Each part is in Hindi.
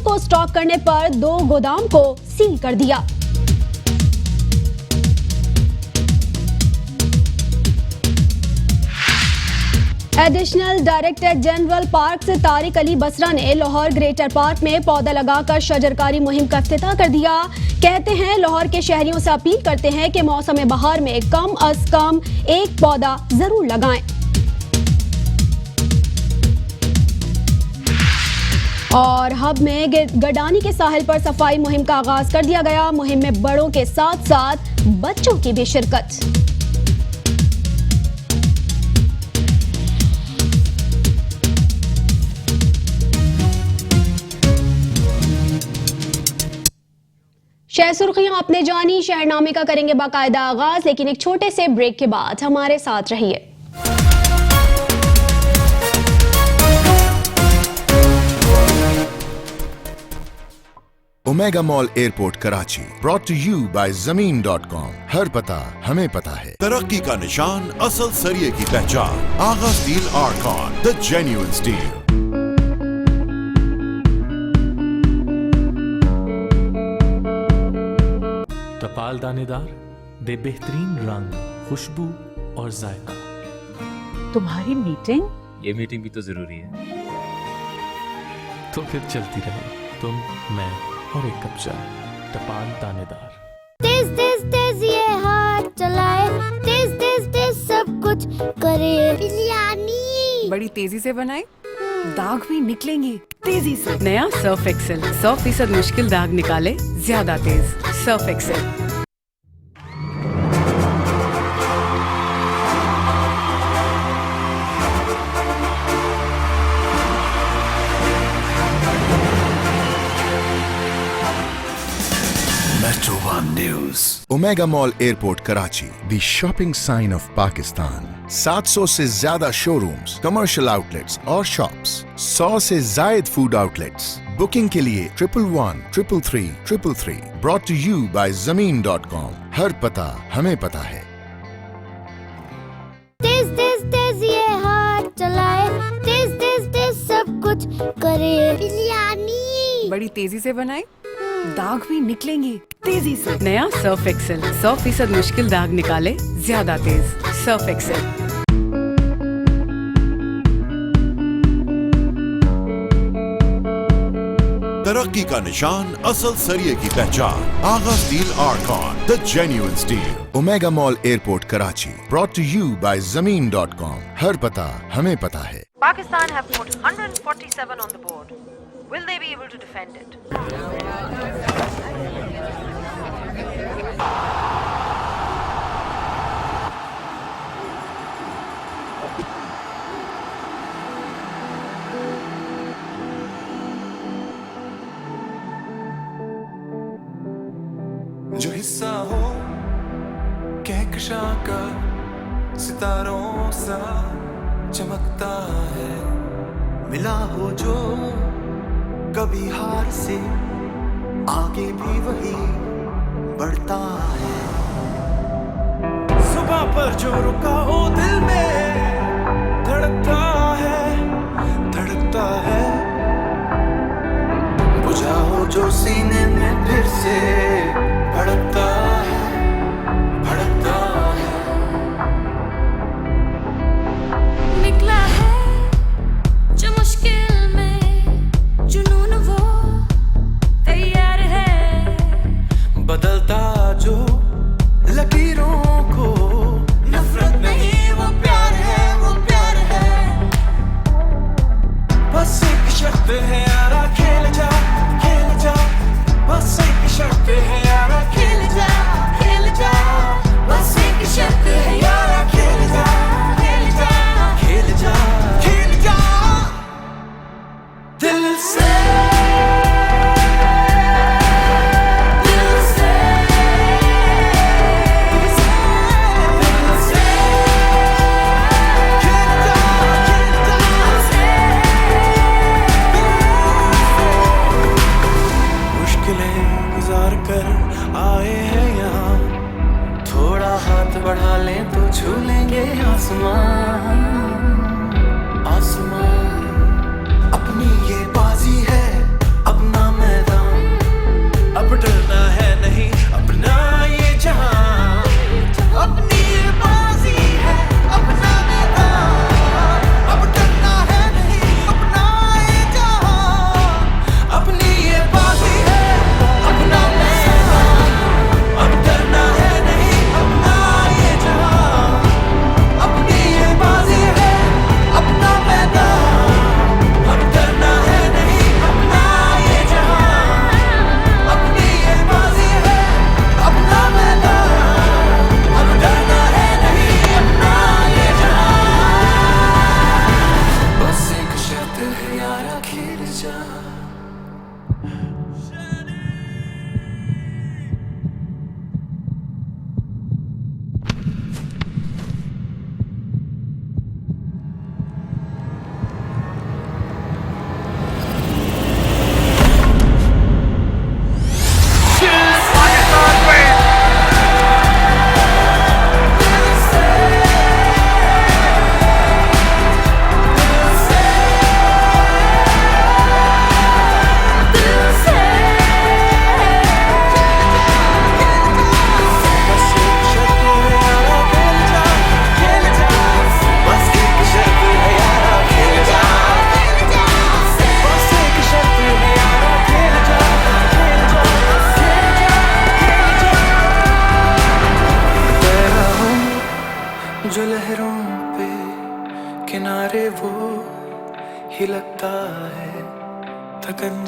तेल को स्टॉक करने पर 2 गोदाम को सील कर दिया। Additional director general park Tariq Ali Basra ने लाहौर ग्रेटर पार्क में पौधा लगाकर शजरकारी मुहिम का इफ्तिताह कर दिया। कहते हैं लाहौर के शहरियों से अपील करते हैं कि मौसम बहार में कम अज कम 1 पौधा जरूर लगाएं। और हब में गडानी के साहिल पर सफाई मुहिम का आगाज कर दिया गया। मुहिम में बड़ों के साथ साथ बच्चों की भी शिरकत। शहर सुर्खियां आपने जानी, शहरनामे का करेंगे बाकायदा आगाज, लेकिन एक छोटे से ब्रेक के बाद हमारे साथ रहिए। Omega Mall airport Karachi brought to you by Zameen.com. हर पता हमें पता है। तरक्की का निशान, असल सरिये की पहचान। Agha Steel Arkon, the genuine steel. तपाल दानेदार, दे बेहतरीन रंग, खुशबू और जायका। तुम्हारी मीटिंग? ये मीटिंग भी तो जरूरी है। तो फिर चलती रहे, तुम, मैं और एक कप चाय। तपाल दानेदार। तेज तेज तेज ये हाथ चलाए, तेज तेज तेज सब कुछ करे। बिरयानी बड़ी तेजी से बनाए, दाग भी निकलेंगे तेजी से। नया सर्फ एक्सेल, 100% मुश्किल दाग निकाले ज्यादा तेज। Surf Excel. Metro One News। Omega Mall airport Karachi, the shopping sign of Pakistan. 700 से ज्यादा शोरूम्स, कमर्शियल आउटलेट्स और शॉप्स, 100 से जायद फूड आउटलेट्स। बुकिंग के लिए 1111 333 333। Brought to you by Zameen.com. हर पता हमें पता है। तेज तेज तेज ये हाथ चलाए, तेज तेज तेज सब कुछ करे। बिरयानी बड़ी तेजी से बनाए, दाग भी निकलेंगे तेजी से। नया सर्फ एक्सेल, 100% मुश्किल दाग निकाले ज्यादा तेज। Surf Excel. तरक्की का निशान, असल सरिये की पहचान। Agha Steel Arkon, the genuine steel. Omega Mall airport Karachi brought to you by Zameen.com. हर पता हमें पता है। Pakistan have put 147 on the board. Will they be able to defend it? जो हिस्सा हो कहकशां का, सितारों सा चमकता है। मिला हो जो कभी हार से, आगे भी वही बढ़ता है। सुबह पर जो रुका हो दिल में, धड़कता है धड़कता है। बुझा हो जो सीने में फिर से भड़कता है भड़कता है। निकला है जो मुश्किल में, जुनून वो तैयार है। बदलता जो लकीरों को, नफरत नहीं वो प्यार है वो प्यार है। बस एक शर्त है यारा, खेल जा बस एक शर्त है यारा, खेल जा।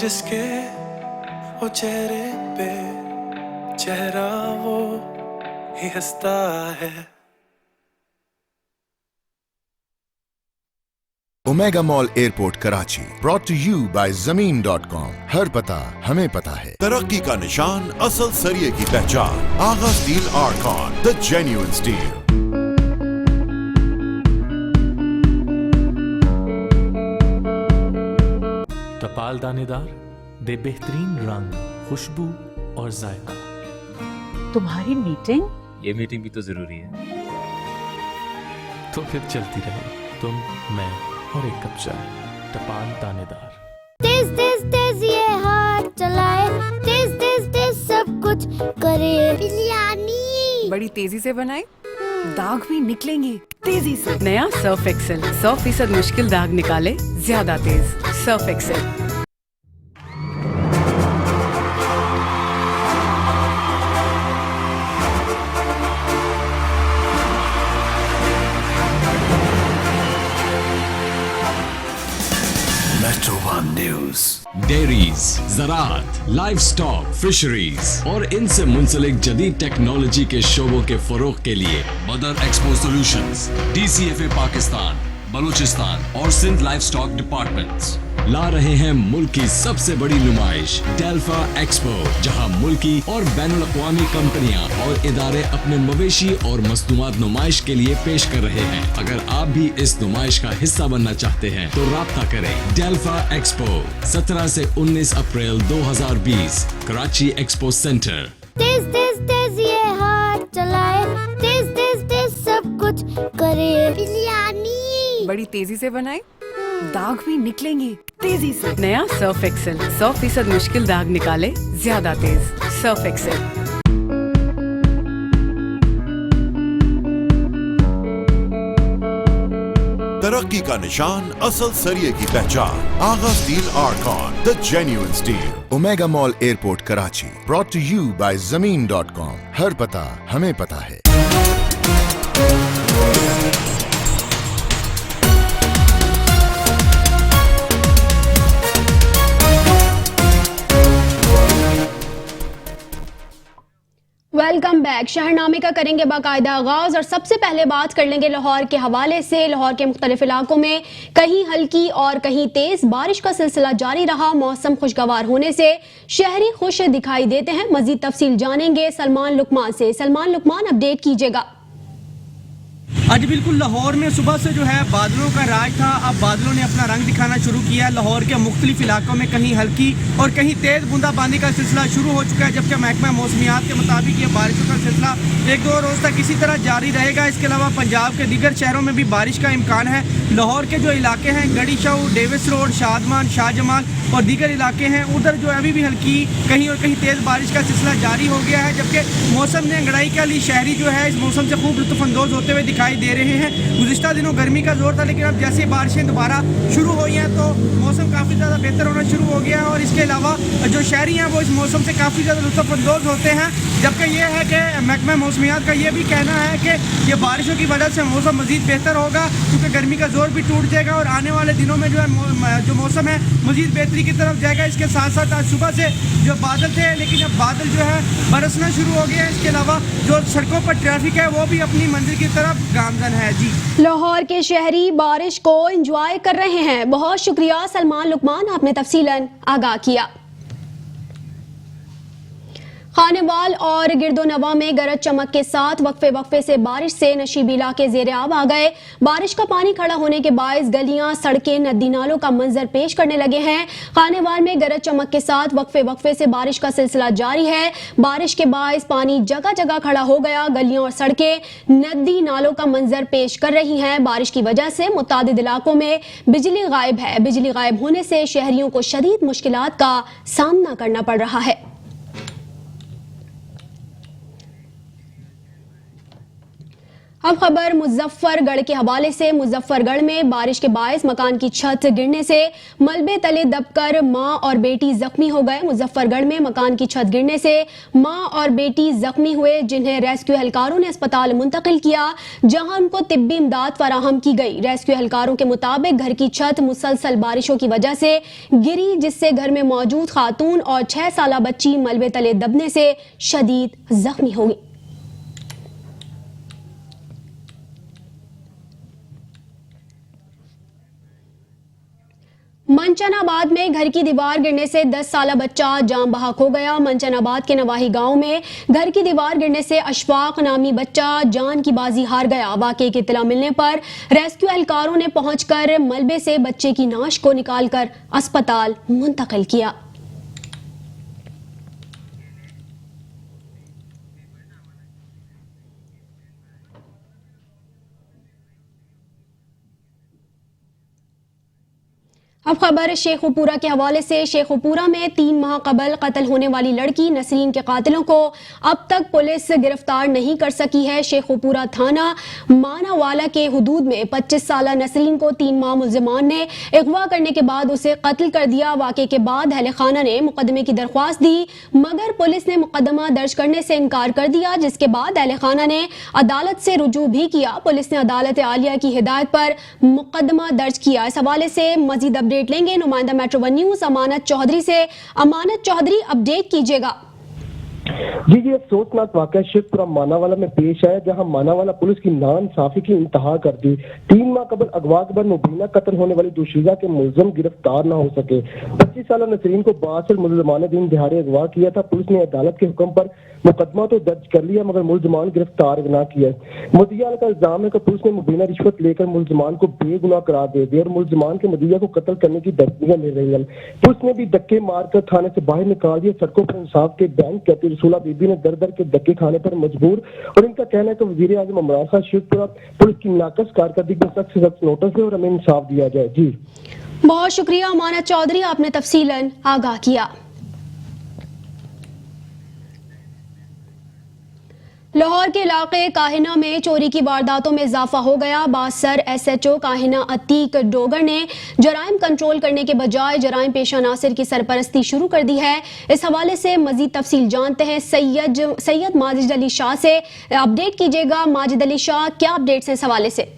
जिसके वो चेहरे पे चेहरा वो ही हंसता है। Omega Mall airport Karachi brought to you by Zameen.com. हर पता हमें पता है। तरक्की का निशान, असल सरिये की पहचान। Agha Steel Arkon, the genuine steel. टपाल दानेदार दे बेहतरीन रंग, खुशबू और जायका। तुम्हारी मीटिंग? ये मीटिंग भी तो जरूरी है, तो फिर चलती रहे। तुम, मैं और एक कप चाय। टपाल दानेदार। तेज तेज तेज ये हाथ चलाए, तेज तेज तेज सब कुछ करे। बिरयानी बड़ी तेजी से बनाए, दाग भी निकलेंगे तेजी से। नया सर्फ एक्सेल 100% मुश्किल दाग निकाले ज्यादा तेज। Surf Excel. Metro One News। Dairies, ज़राअत, लाइव स्टॉक, फिशरीज और इनसे मुंसलिक जदीद टेक्नोलॉजी के शोबों के फरोग के लिए बदर expo solutions, DCFA Pakistan, Balochistan और सिंध लाइव स्टॉक डिपार्टमेंट्स ला रहे हैं मुल्क की सबसे बड़ी नुमाइश डेल्फा एक्सपो, जहां मुल्की और बैनुल-अक़वामी कंपनियां और इदारे अपने मवेशी और मसनूआत नुमाइश के लिए पेश कर रहे हैं। अगर आप भी इस नुमाइश का हिस्सा बनना चाहते हैं तो राब्ता करें। डेल्फा एक्सपो 17 से 19 अप्रैल 2020, कराची एक्सपो सेंटर। तेज तेज तेज ये हाथ चलाए, तेज तेज तेज सब कुछ करे। बिरयानी बड़ी तेजी से बनाए, दाग भी निकलेंगे तेजी से। नया सर्फ एक्सेल 100% मुश्किल दाग निकाले ज्यादा तेज। Surf Excel. तरक्की का निशान, असल सरिये की पहचान। Agha Steel Arkon, the genuine steel. Omega Mall airport Karachi brought to you by Zameen.com. हर पता हमें पता है। Welcome back. शहरनामे का करेंगे बाकायदा आगाज और सबसे पहले बात कर लेंगे लाहौर के हवाले से। लाहौर के मुख्तलिफ इलाकों में कहीं हल्की और कहीं तेज बारिश का सिलसिला जारी रहा। मौसम खुशगवार होने से शहरी खुश दिखाई देते हैं। मजीद तफसील जानेंगे सलमान लुकमान से। सलमान लुकमान, अपडेट कीजिएगा। आज बिल्कुल लाहौर में सुबह से जो है बादलों का राज था। अब बादलों ने अपना रंग दिखाना शुरू किया। लाहौर के मुख्तलिफ इलाकों में कहीं हल्की और कहीं तेज़ बूंदाबांदी का सिलसिला शुरू हो चुका है, जबकि महकमा मौसमियात के मुताबिक ये बारिशों का सिलसिला 1-2 रोज़ तक इसी तरह जारी रहेगा। इसके अलावा पंजाब के दीगर शहरों में भी बारिश का इम्कान है। लाहौर के जो इलाके हैं, गड़ी शाह, डेविस रोड, शादमान, शाहजमाल और दीगर इलाके हैं, उधर जो अभी भी हल्की कहीं और कहीं तेज़ बारिश का सिलसिला जारी हो गया है। जबकि मौसम ने अंगड़ाई के लिए शहरी जो है इस मौसम से खूब लुत्फ़अंदोज़ होते हुए दिखाई दे रहे हैं। गुज़िश्ता दिनों गर्मी का जोर था, लेकिन अब जैसे बारिशें दोबारा शुरू हुई हैं तो मौसम काफ़ी ज़्यादा बेहतर होना शुरू हो गया है। और इसके अलावा जो शहरी हैं वो इस मौसम से काफ़ी ज़्यादा लुत्फ़अंदोज़ होते हैं। जबकि ये है कि महकमा मौसमियात का ये भी कहना है कि ये बारिशों की वजह से मौसम मज़ीद बेहतर होगा, क्योंकि गर्मी का जोर भी टूट जाएगा और आने वाले दिनों में जो है जो मौसम है मज़ीद बेहतरी की तरफ जाएगा। इसके साथ साथ आज सुबह से जो बादल थे, लेकिन अब बादल जो है बरसना शुरू हो गया है। इसके अलावा जो सड़कों पर ट्रैफिक है वो भी अपनी मंजिल की तरफ गामजन है। जी, लाहौर के शहरी बारिश को एंजॉय कर रहे हैं। बहुत शुक्रिया सलमान लुकमान, आपने तफसीलन आगाह किया। खानेवाल और गिरदोनवा में गरज चमक के साथ वक्फे से बारिश से नशीबी इलाके ज़ेरे आब आ गए। बारिश का पानी खड़ा होने के बायस गलियां, सड़कें, नदी नालों का मंजर पेश करने लगे हैं। खानेवाल में गरज चमक के साथ वक्फे से बारिश का सिलसिला जारी है। बारिश के बायस पानी जगह जगह खड़ा हो गया। गलियों और सड़कें, नदी नालों का मंजर पेश कर रही हैं। बारिश की वजह से मुतादिद इलाकों में बिजली गायब है। बिजली गायब होने से शहरियों को शदीद मुश्किलात का सामना करना पड़ रहा है। अब खबर मुजफ्फरगढ़ के हवाले से। मुजफ्फरगढ़ में बारिश के बायस मकान की छत गिरने से मलबे तले दबकर मां और बेटी जख्मी हो गए। मुजफ्फरगढ़ में मकान की छत गिरने से मां और बेटी जख्मी हुए, जिन्हें रेस्क्यू एहलकारों ने अस्पताल मुंतकिल किया, जहां उनको तिब्बी इमदाद फराहम की गई। रेस्क्यू एहलकारों के मुताबिक घर की छत मुसलसल बारिशों की वजह से गिरी, जिससे घर में मौजूद खातून और 6 साला बच्ची मलबे तले दबने से शदीद जख्मी हो गई। मंचनाबाद में घर की दीवार गिरने से 10 साला बच्चा जान बहक हो गया। मंचनाबाद के नवाही गांव में घर की दीवार गिरने से अशफाक नामी बच्चा जान की बाजी हार गया। वाकये की इत्तला मिलने पर रेस्क्यू एहलकारों ने पहुंचकर मलबे से बच्चे की नाश को निकालकर अस्पताल मुंतकिल किया। अब खबर शेखुपुरा के हवाले से। शेखुपुरा में 3 माह कबल कत्ल होने वाली लड़की नसरीन के कातिलों को अब तक पुलिस गिरफ्तार नहीं कर सकी है। शेखुपुरा थाना मानावाला के हुदूद में 25 साला नसरीन को 3 माह मुल्जिमान ने अगवा करने के बाद उसे कत्ल कर दिया। वाक़े के बाद अहले खाना ने मुकदमे की दरख्वास्त दी, मगर पुलिस ने मुकदमा दर्ज करने से इनकार कर दिया, जिसके बाद अहले खाना ने अदालत से रुजू भी किया। पुलिस ने अदालत आलिया की हिदायत पर मुकदमा दर्ज किया। इस हवाले से मजीद अपडेट लेंगे नुमाइंदा मेट्रो 1 न्यूज अमानत चौधरी से। अमानत चौधरी, अपडेट कीजिएगा। जी जी, अफसोसनाक वाक़या शेखपुरा मानावाला में पेश आया, जहां मानावाला पुलिस की नाइंसाफी की इंतहा कर दी। 3 माह कबल अगवा के बाद मुबीना कत्ल होने वाली दोशीज़ा के मुलजम गिरफ्तार न हो सके। 25 साला नसरीन को बासिल मुल्ज़िमान दिन दिहाड़े अगवा किया था। पुलिस ने अदालत के हुक्म पर मुकदमा तो दर्ज कर लिया, मगर मुल्ज़िमान गिरफ्तार न किया। मुद्दिया का इल्जाम है कि पुलिस ने मुबीना रिश्वत लेकर मुल्ज़िमान को बेगुनाह करार दे दिया और मुल्ज़िमान के मुद्दिया को कत्ल करने की धमकियां मिल रही हैं। पुलिस ने भी धक्के मारकर थाने से बाहर निकाल दिया। सड़कों पर इंसाफ के बैंक कहती रसूला बीबी ने दर दर के धक्के खाने पर मजबूर, और इनका कहना है कि वज़ीर आज़म इमरान खान शेखपुरा पुलिस की नाकस कारकर्दगी को सख्त से सख्त नोटिस दे और हमें इंसाफ दिया जाए। जी बहुत शुक्रिया अमानत चौधरी, आपने तफसीलन आगाह किया। लाहौर के इलाके काहिना में चोरी की वारदातों में इजाफा हो गया। बासर SHO काहिना अतीक डोगर ने जराइम कंट्रोल करने के बजाय जराइम पेशा नासिर की सरपरस्ती शुरू कर दी है। इस हवाले से मजीद तफसील जानते हैं सैयद माजिद अली शाह से। अपडेट कीजिएगा माजिद अली शाह, क्या अपडेट्स हैं इस हवाले से?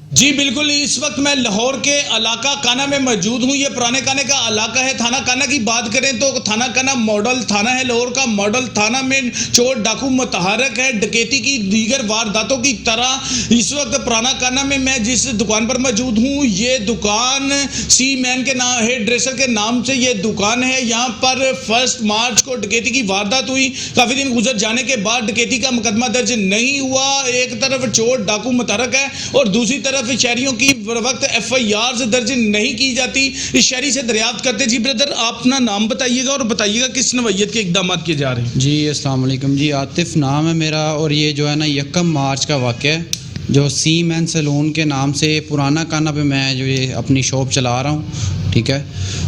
जी बिल्कुल, इस वक्त मैं लाहौर के इलाका काना में मौजूद हूँ। ये पुराने काने का इलाका है। थाना काना की बात करें तो थाना काना मॉडल थाना है। लाहौर का मॉडल थाना में चोर डाकू मुतहरक है। डकैती की दीगर वारदातों की तरह इस वक्त पुराना काना में मैं जिस दुकान पर मौजूद हूँ, ये दुकान सी मैन के नाम हेयर ड्रेसर के नाम से ये दुकान है। यहाँ पर 1 मार्च को डकैती की वारदात हुई। काफ़ी दिन गुजर जाने के बाद डकैती का मुकदमा दर्ज नहीं हुआ। एक तरफ चोर डाकू मुतहरक है और दूसरी तरफ शहरियों की वक्त FIR दर्ज नहीं की जाती। इस शहरी से दरियाफ्त करते। जी ब्रदर, आप अपना नाम बताइएगा और बताइएगा किस नवैयत के इकदाम किए जा रहे हैं। जी अस्सलाम वालेकुम जी, आतिफ नाम है मेरा, और ये जो है ना 1 मार्च का वाक़या है, जो सी मैन सैलून के नाम से पुराना काना पे मैं जो ये अपनी शॉप चला रहा हूँ, ठीक है।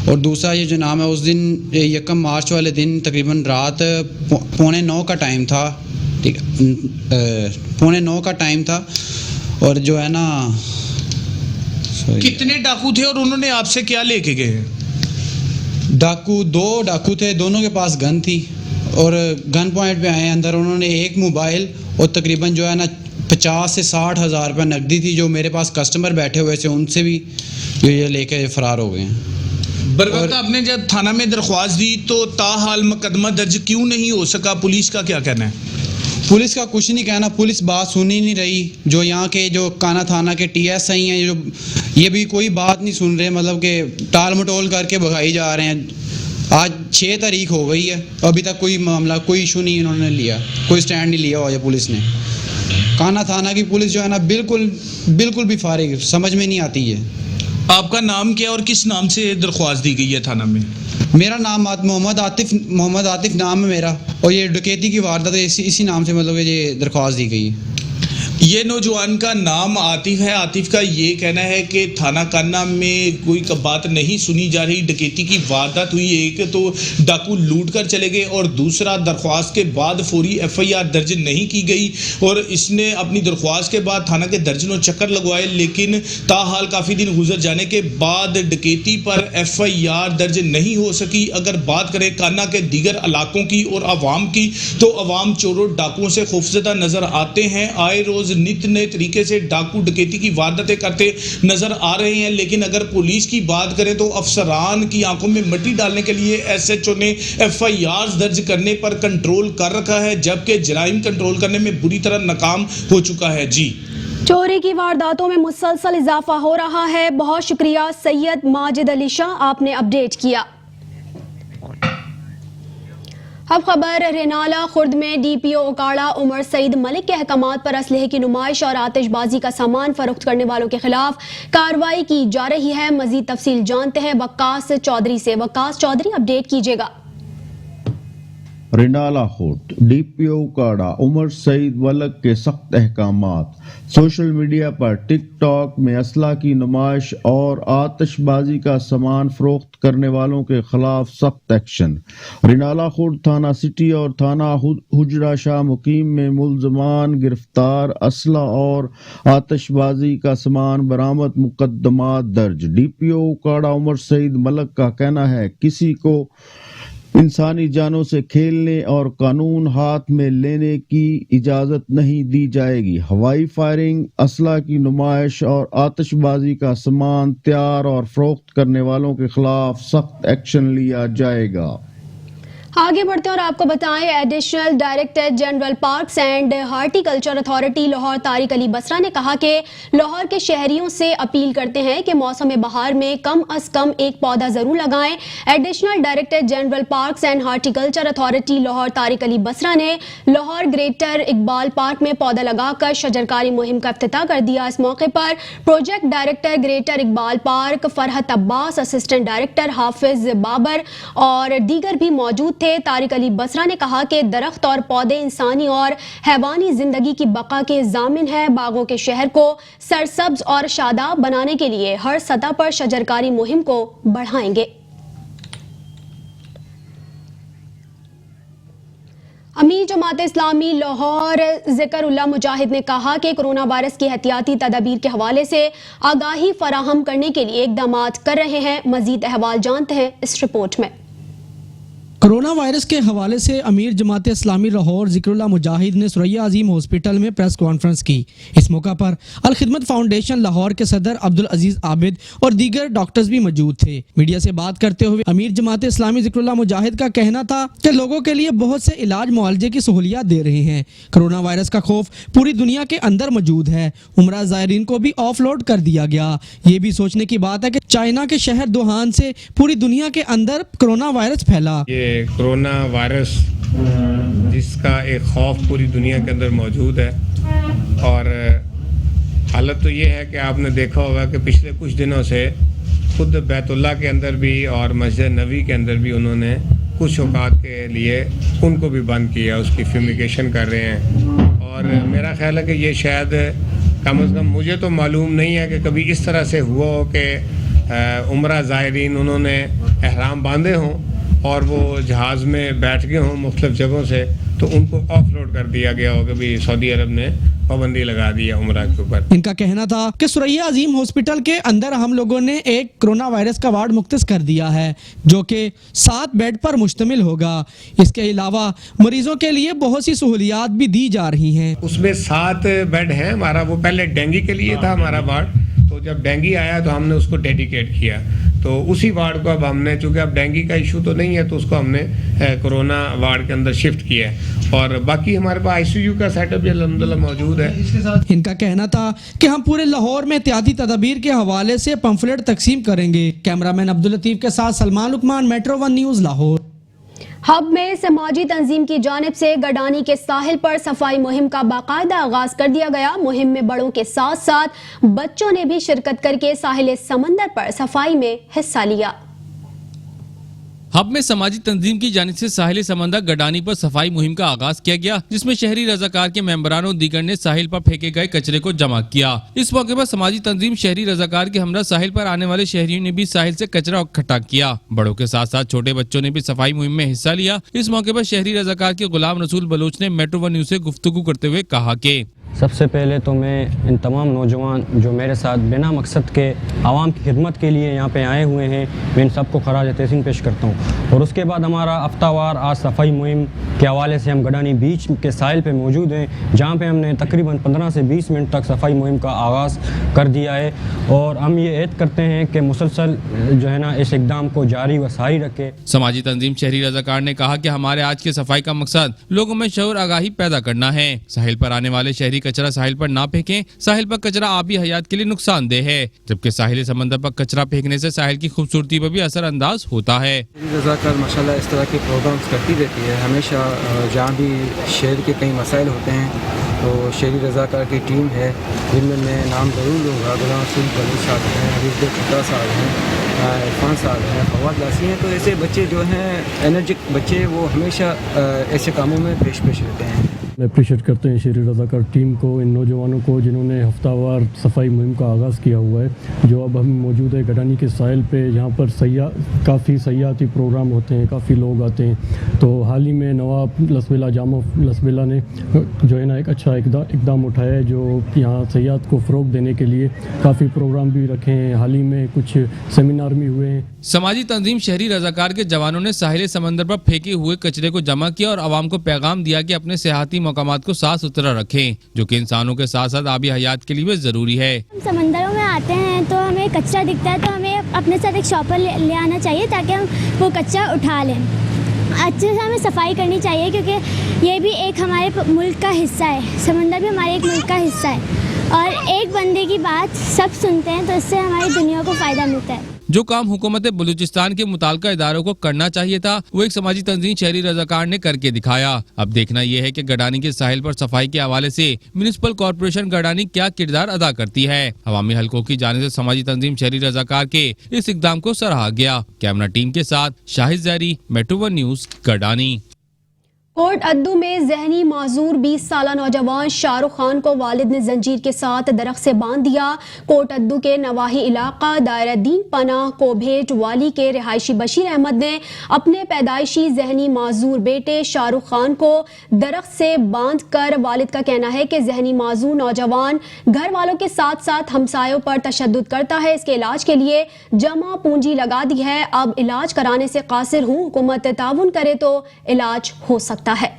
और दूसरा ये जो नाम है, उस दिन 1 मार्च वाले दिन तकरीबन रात 8:45 का टाइम था, ठीक है, 8:45 का टाइम था। और जो है ना, कितने डाकू थे और उन्होंने आपसे क्या लेके गए? डाकू 2 डाकू थे, दोनों के पास गन थी और गन पॉइंट पे आए अंदर। उन्होंने एक मोबाइल और तकरीबन जो है ना 50 से 60 हज़ार रुपये नकदी थी, जो मेरे पास कस्टमर बैठे हुए थे, उनसे भी ये लेके फरार हो गए हैं। बरवक्त आपने जब थाना में दरख्वास्त दी तो ताहाल मुकदमा दर्ज क्यों नहीं हो सका? पुलिस का क्या कहना है? पुलिस का कुछ नहीं कहना, पुलिस बात सुन ही नहीं रही। जो यहाँ के जो काना थाना के TSI हैं, जो ये भी कोई बात नहीं सुन रहे, मतलब कि टाल मटोल करके भगाई जा रहे हैं। आज 6 तारीख हो गई है, अभी तक कोई मामला, कोई इशू नहीं इन्होंने लिया, कोई स्टैंड नहीं लिया हुआ है पुलिस ने। काना थाना की पुलिस जो है ना बिल्कुल भी फारिग, समझ में नहीं आती है। आपका नाम क्या और किस नाम से दरख्वास्त दी गई है थाना में? मेरा नाम मोहम्मद आतिफ नाम है मेरा, और ये डकैती की वारदात है, इसी नाम से मतलब ये दरख्वास्त दी गई है। ये नौजवान का नाम आतिफ है। आतिफ का ये कहना है कि थाना काना में कोई बात नहीं सुनी जा रही। डकैती की वारदात हुई, एक तो डाकू लूट कर चले गए और दूसरा दरख्वास्त के बाद फौरी FIR दर्ज नहीं की गई। और इसने अपनी दरख्वास्त के बाद थाना के दर्जनों चक्कर लगवाए, लेकिन ताहाल काफ़ी दिन गुजर जाने के बाद डकैती पर FIR दर्ज नहीं हो सकी। अगर बात करें काना के दीगर इलाकों की और आवाम की, तो आवाम चोरों डाकुओं से खौफजदा नजर आते हैं। आए रोज नित नए तरीके से डाकू डकैती की वारदातें करते नजर आ रहे हैं। लेकिन अगर पुलिस की बात करें तो अफसरान की आंखों में मिट्टी डालने के लिए SHO ने FIR दर्ज करने पर कंट्रोल कर रखा है, जबकि जराइम कंट्रोल करने में बुरी तरह नाकाम हो चुका है। जी, चोरी की वारदातों में मुसलसल इजाफा हो रहा है। बहुत शुक्रिया सैयद माजिद अली शाह, आपने अपडेट किया। अब खबर रेनाला खुर्द में DPO ओकाड़ा उमर सईद मलिक के अहकामात पर असलहे की नुमाइश और आतिशबाजी का सामान फरोख्त करने वालों के खिलाफ कार्रवाई की जा रही है। मजीद तफसील जानते हैं वक्कास चौधरी से। वक्कास चौधरी, अपडेट कीजिएगा। रेनाला खुर्द DPO ओकाड़ा उमर सईद मलिक के सख्त अहकामात। सोशल मीडिया पर टिकटॉक में असला की नुमाइश और आतिशबाजी का सामान फरोख्त करने वालों के खिलाफ सख्त एक्शन। रेनाला खुर्द थाना सिटी और थाना हुजरा शाह मुकीम में मुल्जमान गिरफ्तार, असला और आतिशबाजी का सामान बरामद, मुकदमात दर्ज। DPO ओकाड़ा उमर सईद मलिक का कहना है किसी को इंसानी जानों से खेलने और कानून हाथ में लेने की इजाजत नहीं दी जाएगी। हवाई फायरिंग, असला की नुमाइश और आतिशबाजी का सामान तैयार और फरोख्त करने वालों के खिलाफ सख्त एक्शन लिया जाएगा। आगे बढ़ते हैं और आपको बताएं, additional director general parks and horticulture authority Lahore Tariq Ali Basra ने कहा कि लाहौर के शहरियों से अपील करते हैं कि मौसम बहार में कम अज कम एक पौधा जरूर लगाएं। Additional director general parks and horticulture authority Lahore Tariq Ali Basra ने लाहौर ग्रेटर इकबाल पार्क में पौधा लगाकर शजरकारी मुहिम का इफ्तिताह कर दिया। इस मौके पर project director Greater Iqbal Park Farhat Abbas, assistant director Hafiz Babar और दीगर भी मौजूद थे। तारिक अली बसरा ने कहा कि दरख्त और पौधे इंसानी और हैवानी जिंदगी की बका के जामिन है। बागों के शहर को सरसब्ज और शादाब बनाने के लिए हर सतह पर शजरकारी मुहिम को बढ़ाएंगे। अमीर जमात इस्लामी लाहौर ज़िकरुल्लाह मुजाहिद ने कहा कि कोरोना वायरस की एहतियाती तदाबीर के हवाले से आगाही फराहम करने के लिए इकदाम कर रहे हैं। मजीद अहवाल जानते हैं इस रिपोर्ट में। कोरोना वायरस के हवाले से अमीर जमात इस्लामी लाहौर ज़िकरुल्लाह मुजाहिद ने सुरैया अजीम हॉस्पिटल में प्रेस कॉन्फ्रेंस की। इस मौका पर अल खिदमत फाउंडेशन लाहौर के सदर अब्दुल अजीज आबिद और दीगर डॉक्टर्स भी मौजूद थे। मीडिया से बात करते हुए अमीर जमात इस्लामी ज़िकरुल्लाह मुजाहिद का कहना था कि लोगों के लिए बहुत से इलाज मुआलजे की सहूलियात दे रहे हैं। कोरोना वायरस का खौफ पूरी दुनिया के अंदर मौजूद है। उम्रा ज़ायरीन को भी ऑफलोड कर दिया गया। ये भी सोचने की बात है कि चाइना के शहर दोहान से पूरी दुनिया के अंदर कोरोना वायरस फैला। कोरोना वायरस जिसका एक खौफ पूरी दुनिया के अंदर मौजूद है, और हालत तो ये है कि आपने देखा होगा कि पिछले कुछ दिनों से खुद बैतुल्लाह के अंदर भी और मस्जिद नबी के अंदर भी उन्होंने कुछ औकात के लिए उनको भी बंद किया, उसकी फ्यूमिगेशन कर रहे हैं। और मेरा ख्याल है कि ये शायद कम अज़ कम मुझे तो मालूम नहीं है कि कभी इस तरह से हुआ हो कि उम्रा ज़ायरीन उन्होंने एहराम बांधे हों और वो जहाज़ में बैठ गए हों मुख्तलिफ जगहों से, तो उनको ऑफलोड कर दिया गया हो कि भी सऊदी अरब ने पाबंदी लगा दी है उम्रा के ऊपर। इनका कहना था कि सुरैया अजीम हॉस्पिटल के अंदर हम लोगों ने एक कोरोना वायरस का वार्ड मुख्तस कर दिया है जो कि 7 बेड पर मुश्तमिल होगा। इसके अलावा मरीजों के लिए बहुत सी सहूलियात भी दी जा रही हैं। उसमें 7 बेड हैं। हमारा वो पहले डेंगू के लिए था हमारा वार्ड, तो जब डेंगू आया तो हमने उसको डेडिकेट किया, तो उसी वार्ड को अब हमने, चूँकि अब डेंगू का इशू तो नहीं है, तो उसको हमने कोरोना वार्ड के अंदर शिफ्ट किया है। और बाकी हमारे पास ICU का सेटअप भी अल्हम्दुलिल्लाह मौजूद है। इसके साथ इनका कहना था कि हम पूरे लाहौर में एहतियाती तदाबीर के हवाले से पंफलेट तकसीम करेंगे। कैमरामैन अब्दुल लतीफ के साथ सलमान लुकमान, मेट्रो 1 न्यूज़ लाहौर। हब में समाजी तंजीम की जानिब से गडानी के साहिल पर सफाई मुहिम का बाकायदा आगाज कर दिया गया। मुहिम में बड़ों के साथ साथ बच्चों ने भी शिरकत करके साहिल समंदर पर सफाई में हिस्सा लिया। हब में समाजी तंजीम की जानिब से साहिल समंदर गडानी पर सफाई मुहिम का आगाज किया गया, जिसमें शहरी रजाकार के मेंबरानों दीगर ने साहिल पर फेंके गए कचरे को जमा किया। इस मौके पर समाजी तंजीम शहरी रजाकार के हमरा साहिल पर आने वाले शहरियों ने भी साहिल से कचरा इकट्ठा किया। बड़ों के साथ साथ छोटे बच्चों ने भी सफाई मुहिम में हिस्सा लिया। इस मौके पर शहरी रजाकार के गुलाम रसूल बलोच ने मेट्रो वन न्यूज से गुफ्तगू करते हुए कहा कि सबसे पहले तो मैं इन तमाम नौजवान जो मेरे साथ बिना मकसद के आवाम की खिदमत के लिए यहाँ पे आए हुए हैं, मैं इन सबको खराज तहसीन पेश करता हूँ। और उसके बाद हमारा हफ्तावार आज सफाई मुहिम के हवाले से हम गडानी बीच के साहिल पे मौजूद हैं, जहाँ पे हमने तकरीबन 15 से 20 मिनट तक सफाई मुहिम का आगाज़ कर दिया है। और हम ये ऐद करते हैं कि मुसलसल जो है ना इस इक़दाम को जारी व सारी रखे। समाजी तंजीम शहरी रजाकार ने कहा कि हमारे आज के सफाई का मकसद लोगों में शऊर आगाही पैदा करना है। साहिल पर आने वाले शहरी कचरा साहिल पर ना फेंकें। साहिल पर कचरा आबी हयात के लिए नुकसानदेह है, जबकि साहिल समंदर पर कचरा फेंकने से साहिल की खूबसूरती पर भी असरअंदाज होता है। रज़ाकार माशाल्लाह इस तरह के प्रोग्राम्स करती रहती है। हमेशा जहाँ भी शहर के कई मसाइल होते हैं तो शहरी रज़ाकार की टीम है, जिनमें मैं नाम ज़रूर लूँगा। गुलाम रसूल बलोच साहब हैं, हरीफ खुदा साहब हैं, इरफान साहब हैं, फवाद लासी हैं। तो ऐसे बच्चे जो हैं एनर्जिक बच्चे, वो हमेशा ऐसे कामों में पेश रहते हैं। मैं अप्रिशिएट करते हैं शहरी रज़ाकार टीम को, इन नौजवानों को जिन्होंने हफ्तावार सफाई मुहिम का आगाज़ किया हुआ है, जो अब हम मौजूद है गडानी के साहिल पे, जहाँ पर काफ़ी सयाहती प्रोग्राम होते हैं, काफ़ी लोग आते हैं। तो हाल ही में नवाब लसबेला जामा लसबेला ने जो है ना एक अच्छा इकदाम उठाया है, जो यहाँ सयाहत को फ़रोग देने के लिए काफ़ी प्रोग्राम भी रखे हैं। हाल ही में कुछ सेमिनार भी हुए हैं। समाजी तंजीम शहरी रज़ाकार के जवानों ने साहिल समंदर पर फेंके हुए कचरे को जमा किया और आवाम को पैगाम दिया कि अपने सेहती मकामात को साफ सुथरा रखें, जो कि इंसानों के साथ साथ आबी हयात के लिए भी जरूरी है। हम समंदरों में आते हैं तो हमें कचरा दिखता है, तो हमें अपने साथ एक शॉपर ले आना चाहिए ताकि हम वो कचरा उठा लें। अच्छे से हमें सफाई करनी चाहिए, क्योंकि ये भी एक हमारे मुल्क का हिस्सा है। समंदर भी हमारे एक मुल्क का हिस्सा है और एक बंदे की बात सब सुनते हैं, तो इससे हमारी दुनिया को फ़ायदा मिलता है। जो काम हुकूमत बलूचिस्तान के मुताल्लिका इदारों को करना चाहिए था, वो एक समाजी तंजीम शहरी रज़ाकार ने करके दिखाया। अब देखना यह है कि गडानी के साहिल पर सफाई के हवाले से म्युनिसिपल कॉर्पोरेशन गडानी क्या किरदार अदा करती है। अवामी हलकों की जानिब से समाजी तंजीम शहरी रज़ाकार के इस इक़दाम को सराहा गया। कैमरा टीम के साथ Shahid Zairi, Metro One News, Gadani. Kot Addu में जहनी माजूर 20 साल नौजवान शाहरुख खान को वालिद ने जंजीर के साथ दरख्त से बांध दिया। कोट अद्दू के नवाही इलाका दायरा दीन पनाह कोभेट वाली के रिहायशी बशीर अहमद ने अपने पैदाइशी जहनी माजूर बेटे शाहरुख खान को दरख्त से बांध कर, वालिद का कहना है कि जहनी माजूर नौजवान घर वालों के साथ साथ हमसायों पर तशद्दुद करता है। इसके इलाज के लिए जमा पूंजी लगा दी है। अब इलाज कराने से कासिर हूँ, हुकूमत ताउन करे तो इलाज हो सकता है।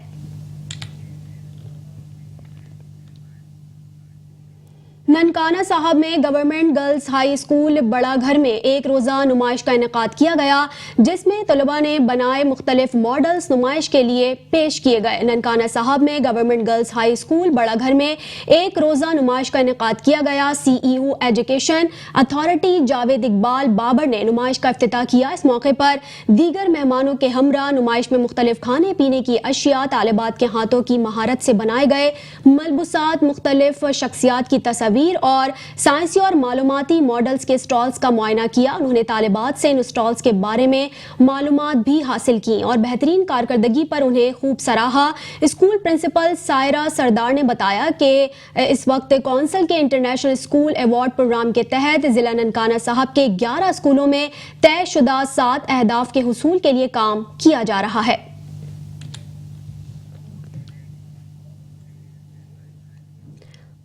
ननकाना साहब में गवर्नमेंट गर्ल्स हाई स्कूल बड़ा घर में एक रोज़ा नुमाइश का इनेकाद किया गया, जिसमें तलबा ने बनाए मुख्तलिफ मॉडल्स नुमाइश के लिए पेश किए गए। ननकाना साहब में गवर्नमेंट गर्ल्स हाई स्कूल बड़ा घर में एक रोज़ा नुमाइश का इनेकाद किया गया। CEO education authority Javed Iqbal Babar ने नुमाइश का इफ्तिताह किया। इस मौके पर दीगर मेहमानों के हमरा नुमाइश में मुख्तलिफ खाने पीने की अशिया, तालिबात के हाथों की महारत से बनाए गए मलबूसात, मुख्तलिफ शख्सियात की तस्वीर और साइंसी और मालूमाती मॉडल्स के स्टॉल्स का मुआयना किया। उन्होंने तालिबात से इन स्टॉल्स के बारे में मालूमात भी हासिल की और बेहतरीन कारकर्दगी पर उन्हें खूब सराहा। स्कूल प्रिंसिपल सायरा सरदार ने बताया कि इस वक्त कौंसिल के इंटरनेशनल स्कूल अवार्ड प्रोग्राम के तहत जिला ननकाना साहब के 11 स्कूलों में तयशुदा 7 अहदाफ के हुसूल के लिए काम किया जा रहा है।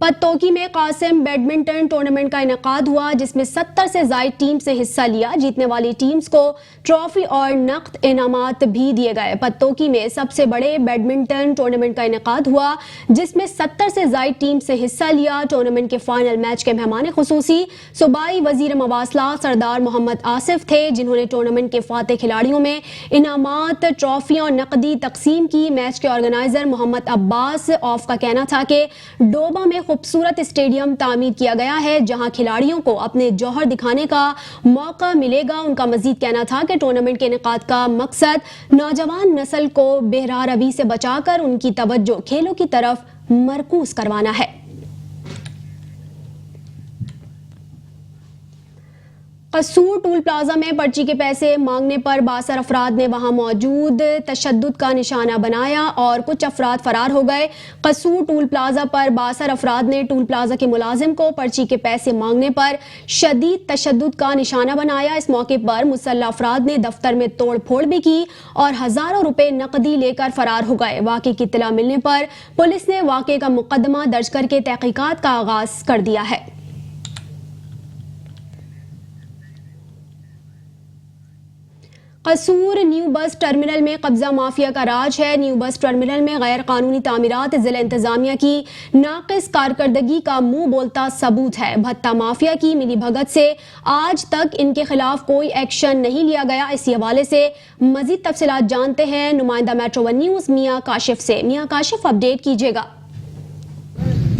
पत्तोकी में कासिम बैडमिंटन टूर्नामेंट का इनेकाद हुआ, जिसमें 70 से ज़ायद टीम से हिस्सा लिया। जीतने वाली टीम्स को ट्रॉफी और नकद इनामात भी दिए गए। पत्तोकी में सबसे बड़े बैडमिंटन टूर्नामेंट का इनेकाद हुआ, जिसमें 70 से ज़ायद टीम से हिस्सा लिया। टूर्नामेंट के फाइनल मैच के मेहमान खुसूसी सूबाई वजीर मवासलात सरदार मोहम्मद आसिफ थे, जिन्होंने टूर्नामेंट के फाते खिलाड़ियों में इनामात, ट्रॉफी और नकदी तकसीम की। मैच के ऑर्गेनाइजर मोहम्मद अब्बास ऑफ का कहना था कि डोबा में खूबसूरत स्टेडियम तामीर किया गया है, जहां खिलाड़ियों को अपने जौहर दिखाने का मौका मिलेगा। उनका मजीद कहना था कि टूर्नामेंट के इनेकाद का मकसद नौजवान नस्ल को बेराह रवी से बचाकर उनकी तवज्जो खेलों की तरफ मरकूज करवाना है। कसूर टूल प्लाजा में पर्ची के पैसे मांगने पर 62 अफराद ने वहां मौजूद तशद्दुद का निशाना बनाया और कुछ अफराद फरार हो गए। कसूर टूल प्लाजा पर 62 अफराद ने टूल प्लाजा के मुलाजिम को पर्ची के पैसे मांगने पर शदीद तशद्दुद का निशाना बनाया। इस मौके पर मुसल्लह अफराद ने दफ्तर में तोड़ फोड़ भी की और हजारों रुपए नकदी लेकर फरार हो गए। वाक़े की इत्तला मिलने पर पुलिस ने वाक़े का मुकदमा दर्ज करके तहकीकात का आगाज कर दिया है। कसूर न्यू बस टर्मिनल में कब्जा माफिया का राज है। न्यू बस टर्मिनल में गैर कानूनी तामीरात जिला इंतजामिया की नाकिस कारकर्दगी का मुंह बोलता सबूत है। भत्ता माफिया की मिली भगत से आज तक इनके खिलाफ कोई एक्शन नहीं लिया गया। इसी हवाले से मजीद तफसीलात जानते हैं नुमाइंदा मेट्रो वन न्यूज मियां काशिफ से। मियां काशिफ, अपडेट कीजिएगा।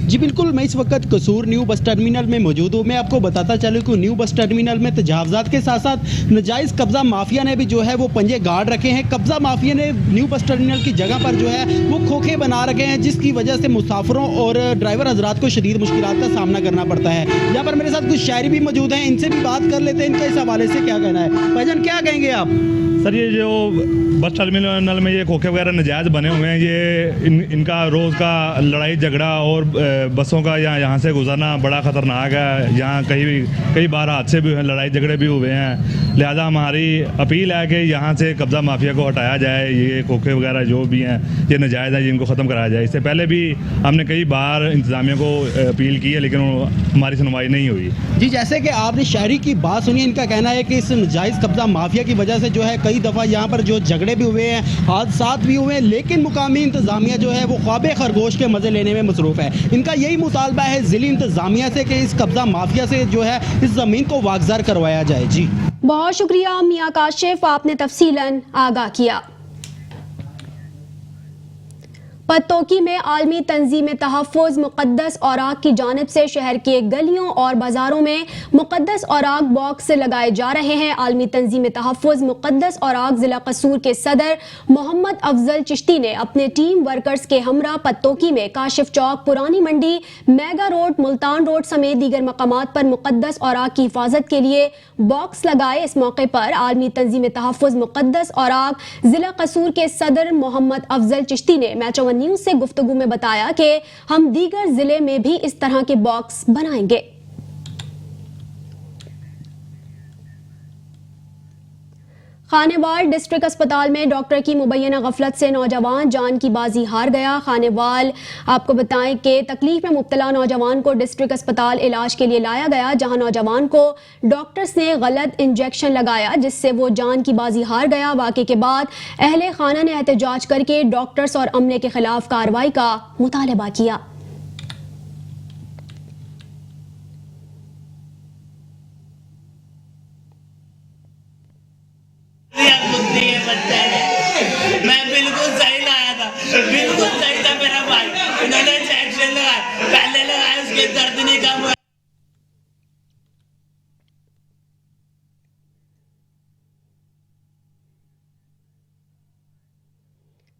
जी बिल्कुल, मैं इस वक्त कसूर न्यू बस टर्मिनल में मौजूद हूँ। मैं आपको बताता चलूँ कि न्यू बस टर्मिनल में तजावजात के साथ साथ नजायज़ कब्जा माफिया ने भी जो है वो पंजे गाड़ रखे हैं। कब्जा माफिया ने न्यू बस टर्मिनल की जगह पर जो है वो खोखे बना रखे हैं, जिसकी वजह से मुसाफिरों और ड्राइवर हजरात को शदीद मुश्किलात का सामना करना पड़ता है। यहाँ पर मेरे साथ कुछ शायरी भी मौजूद हैं, इनसे भी बात कर लेते हैं। इनका इस हवाले से क्या कहना है? भाईजान, क्या कहेंगे आप? सर, ये जो बस टर्मिनल में ये खोखे वगैरह नजायज़ बने हुए हैं, ये इनका रोज़ का लड़ाई झगड़ा और बसों का यहाँ से गुजरना बड़ा ख़तरनाक है। यहाँ कई बार हादसे भी हुए हैं, लड़ाई झगड़े भी हुए हैं। लिहाजा हमारी अपील है कि यहाँ से कब्ज़ा माफिया को हटाया जाए। ये खोखे वगैरह जो भी हैं ये नजायज़ है, इनको ख़त्म कराया जाए। इससे पहले भी हमने कई बार इंतज़ामिया को अपील की है, लेकिन हमारी सुनवाई नहीं हुई। जी, जैसे कि आपने शायरी की बात सुनी, इनका कहना है कि इस नजायज़ कब्जा माफिया की वजह से जो है कई दफ़ा यहाँ पर जो झगड़े भी हुए हैं, हादसात भी हुए हैं, लेकिन मुकामी इंतजामिया जो है वो ख्वाब खरगोश के मज़े लेने में मसरूफ़ है। इनका यही मुतालबा है ज़िली इंतजामिया से कि इस कब्जा माफिया से जो है इस ज़मीन को वागज़ार करवाया जाए। जी बहुत शुक्रिया मियां काशिफ, आपने तफसीलन आगाह किया। पत्तोकी में आलमी तंजीम तहफ़्फ़ुज़ मुक़द्दस औराक की जानिब से शहर के गलियों और बाज़ारों में मुक़द्दस औराक बॉक्स लगाए जा रहे हैं। आलमी तंजीम तहफ़्फ़ुज़ मुक़द्दस औराक ज़िला कसूर के सदर मोहम्मद अफजल चिश्ती ने अपने टीम वर्कर्स के हमरा पत्तोकी में काशिफ चौक, पुरानी मंडी, मेगा रोड, मुल्तान रोड समेत दीगर मकामात पर मुक़द्दस औराक की हिफाजत के लिए बॉक्स लगाए। इस मौके पर आलमी तंजीम तहफ़्फ़ुज़ मुक़द्दस औराक ज़िला कसूर के सदर मोहम्मद अफजल चिश्ती ने मेट्रो न्यूज़ से गुफ्तगू में बताया कि हम दीगर जिले में भी इस तरह के बॉक्स बनाएंगे। खानेवाल डिस्ट्रिक्ट अस्पताल में डॉक्टर की मुबैना गफलत से नौजवान जान की बाजी हार गया। खानेवाल आपको बताएं कि तकलीफ में मुब्तला नौजवान को डिस्ट्रिक्ट अस्पताल इलाज के लिए लाया गया, जहां नौजवान को डॉक्टर्स ने गलत इंजेक्शन लगाया जिससे वो जान की बाजी हार गया। वाक़े के बाद अहले खाना ने एहतजाज करके डॉक्टर्स और अमले के खिलाफ कार्रवाई का मुतालबा किया। मैं बिल्कुल सही लाया था, बिल्कुल सही था मेरा भाई। इन्होंने इंजेक्शन लगाया, पहले लगाया, उसके दर्द नहीं कम हुआ।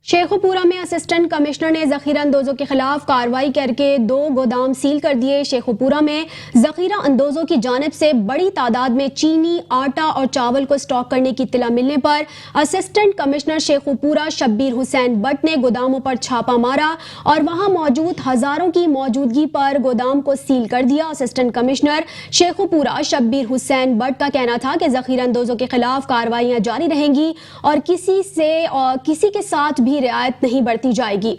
शेखुपुरा में असिस्टेंट कमिश्नर ने जखीरा अंदोजों के खिलाफ कार्रवाई करके 2 गोदाम सील कर दिए। शेखुपुरा में जखीरा अंदोजों की जानिब से बड़ी तादाद में चीनी, आटा और चावल को स्टॉक करने की इत्तला मिलने पर assistant commissioner Sheikhupura Shabbir Hussain but ने गोदामों पर छापा मारा और वहां मौजूद हजारों की मौजूदगी पर गोदाम को सील कर दिया। Assistant commissioner Sheikhupura Shabbir Hussain but का कहना था कि जखीरा अंदोजों के खिलाफ कार्रवाइयां जारी रहेंगी और किसी के साथ भी रियायत नहीं बरती जाएगी।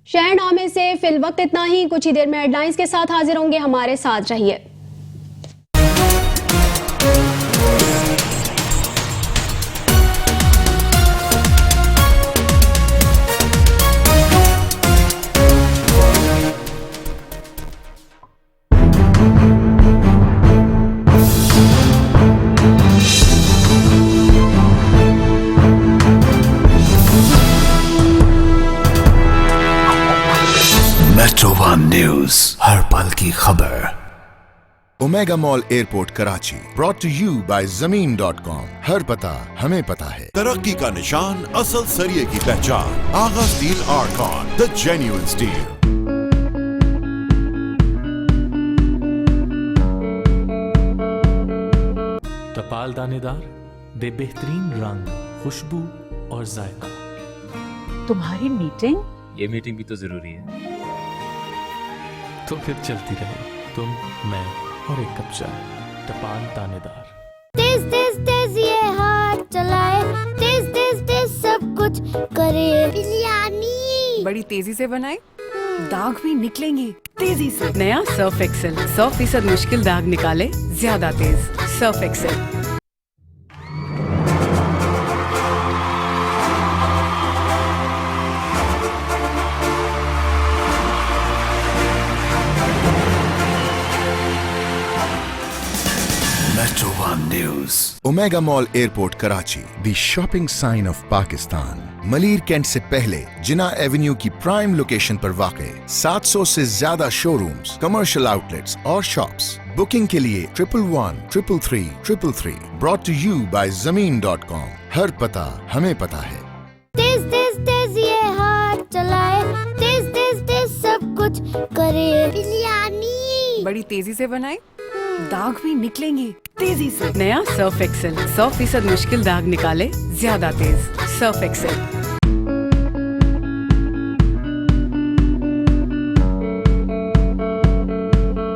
शहरनामे से फिलवक्त इतना ही। कुछ ही देर में हेडलाइंस के साथ हाजिर होंगे, हमारे साथ रहिए। मेट्रो वन न्यूज़, हर पल की खबर। Omega Mall airport Karachi, brought to you by Zameen.com। हर पता हमें पता है। तरक्की का निशान, असल सरिये की पहचान। Agha Steel Arkon, the genuine steel. तपाल दानेदार, दे बेहतरीन रंग, खुशबू और जायका। तुम्हारी मीटिंग? ये मीटिंग भी तो जरूरी है। तो फिर चलती रहे, तुम, मैं और एक कप चाय। तपाल दानेदार। तेज तेज तेज ये हाथ चलाए, तेज तेज तेज सब कुछ करे। बिरयानी बड़ी तेजी से बनाए, दाग भी निकलेंगे तेजी से। नया सर्फ एक्सेल 100% मुश्किल दाग निकाले ज्यादा तेज। Surf Excel. Metro One News। Omega Mall airport Karachi, the shopping sign of Pakistan. Malir Cantt से पहले जिना एवेन्यू की प्राइम लोकेशन पर वाक़े 700 से ज्यादा शोरूम्स, कमर्शियल आउटलेट्स और शॉप्स। बुकिंग के लिए 11133333। Brought to you by Zameen.com। हर पता हमें पता है। तेज तेज तेज ये हाथ चलाए, तेज तेज तेज सब कुछ करे। बिरयानी बड़ी तेजी से बनाए, दाग भी निकलेंगे तेजी से। नया सर्फ एक्सेल 100% मुश्किल दाग निकाले ज्यादा तेज। Surf Excel.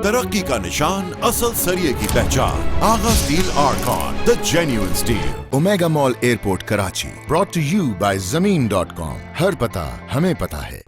तरक्की का निशान, असल सरिये की पहचान। Agha Steel Arkon, the genuine steel. Omega Mall airport Karachi, brought to you by Zameen.com। हर पता हमें पता है।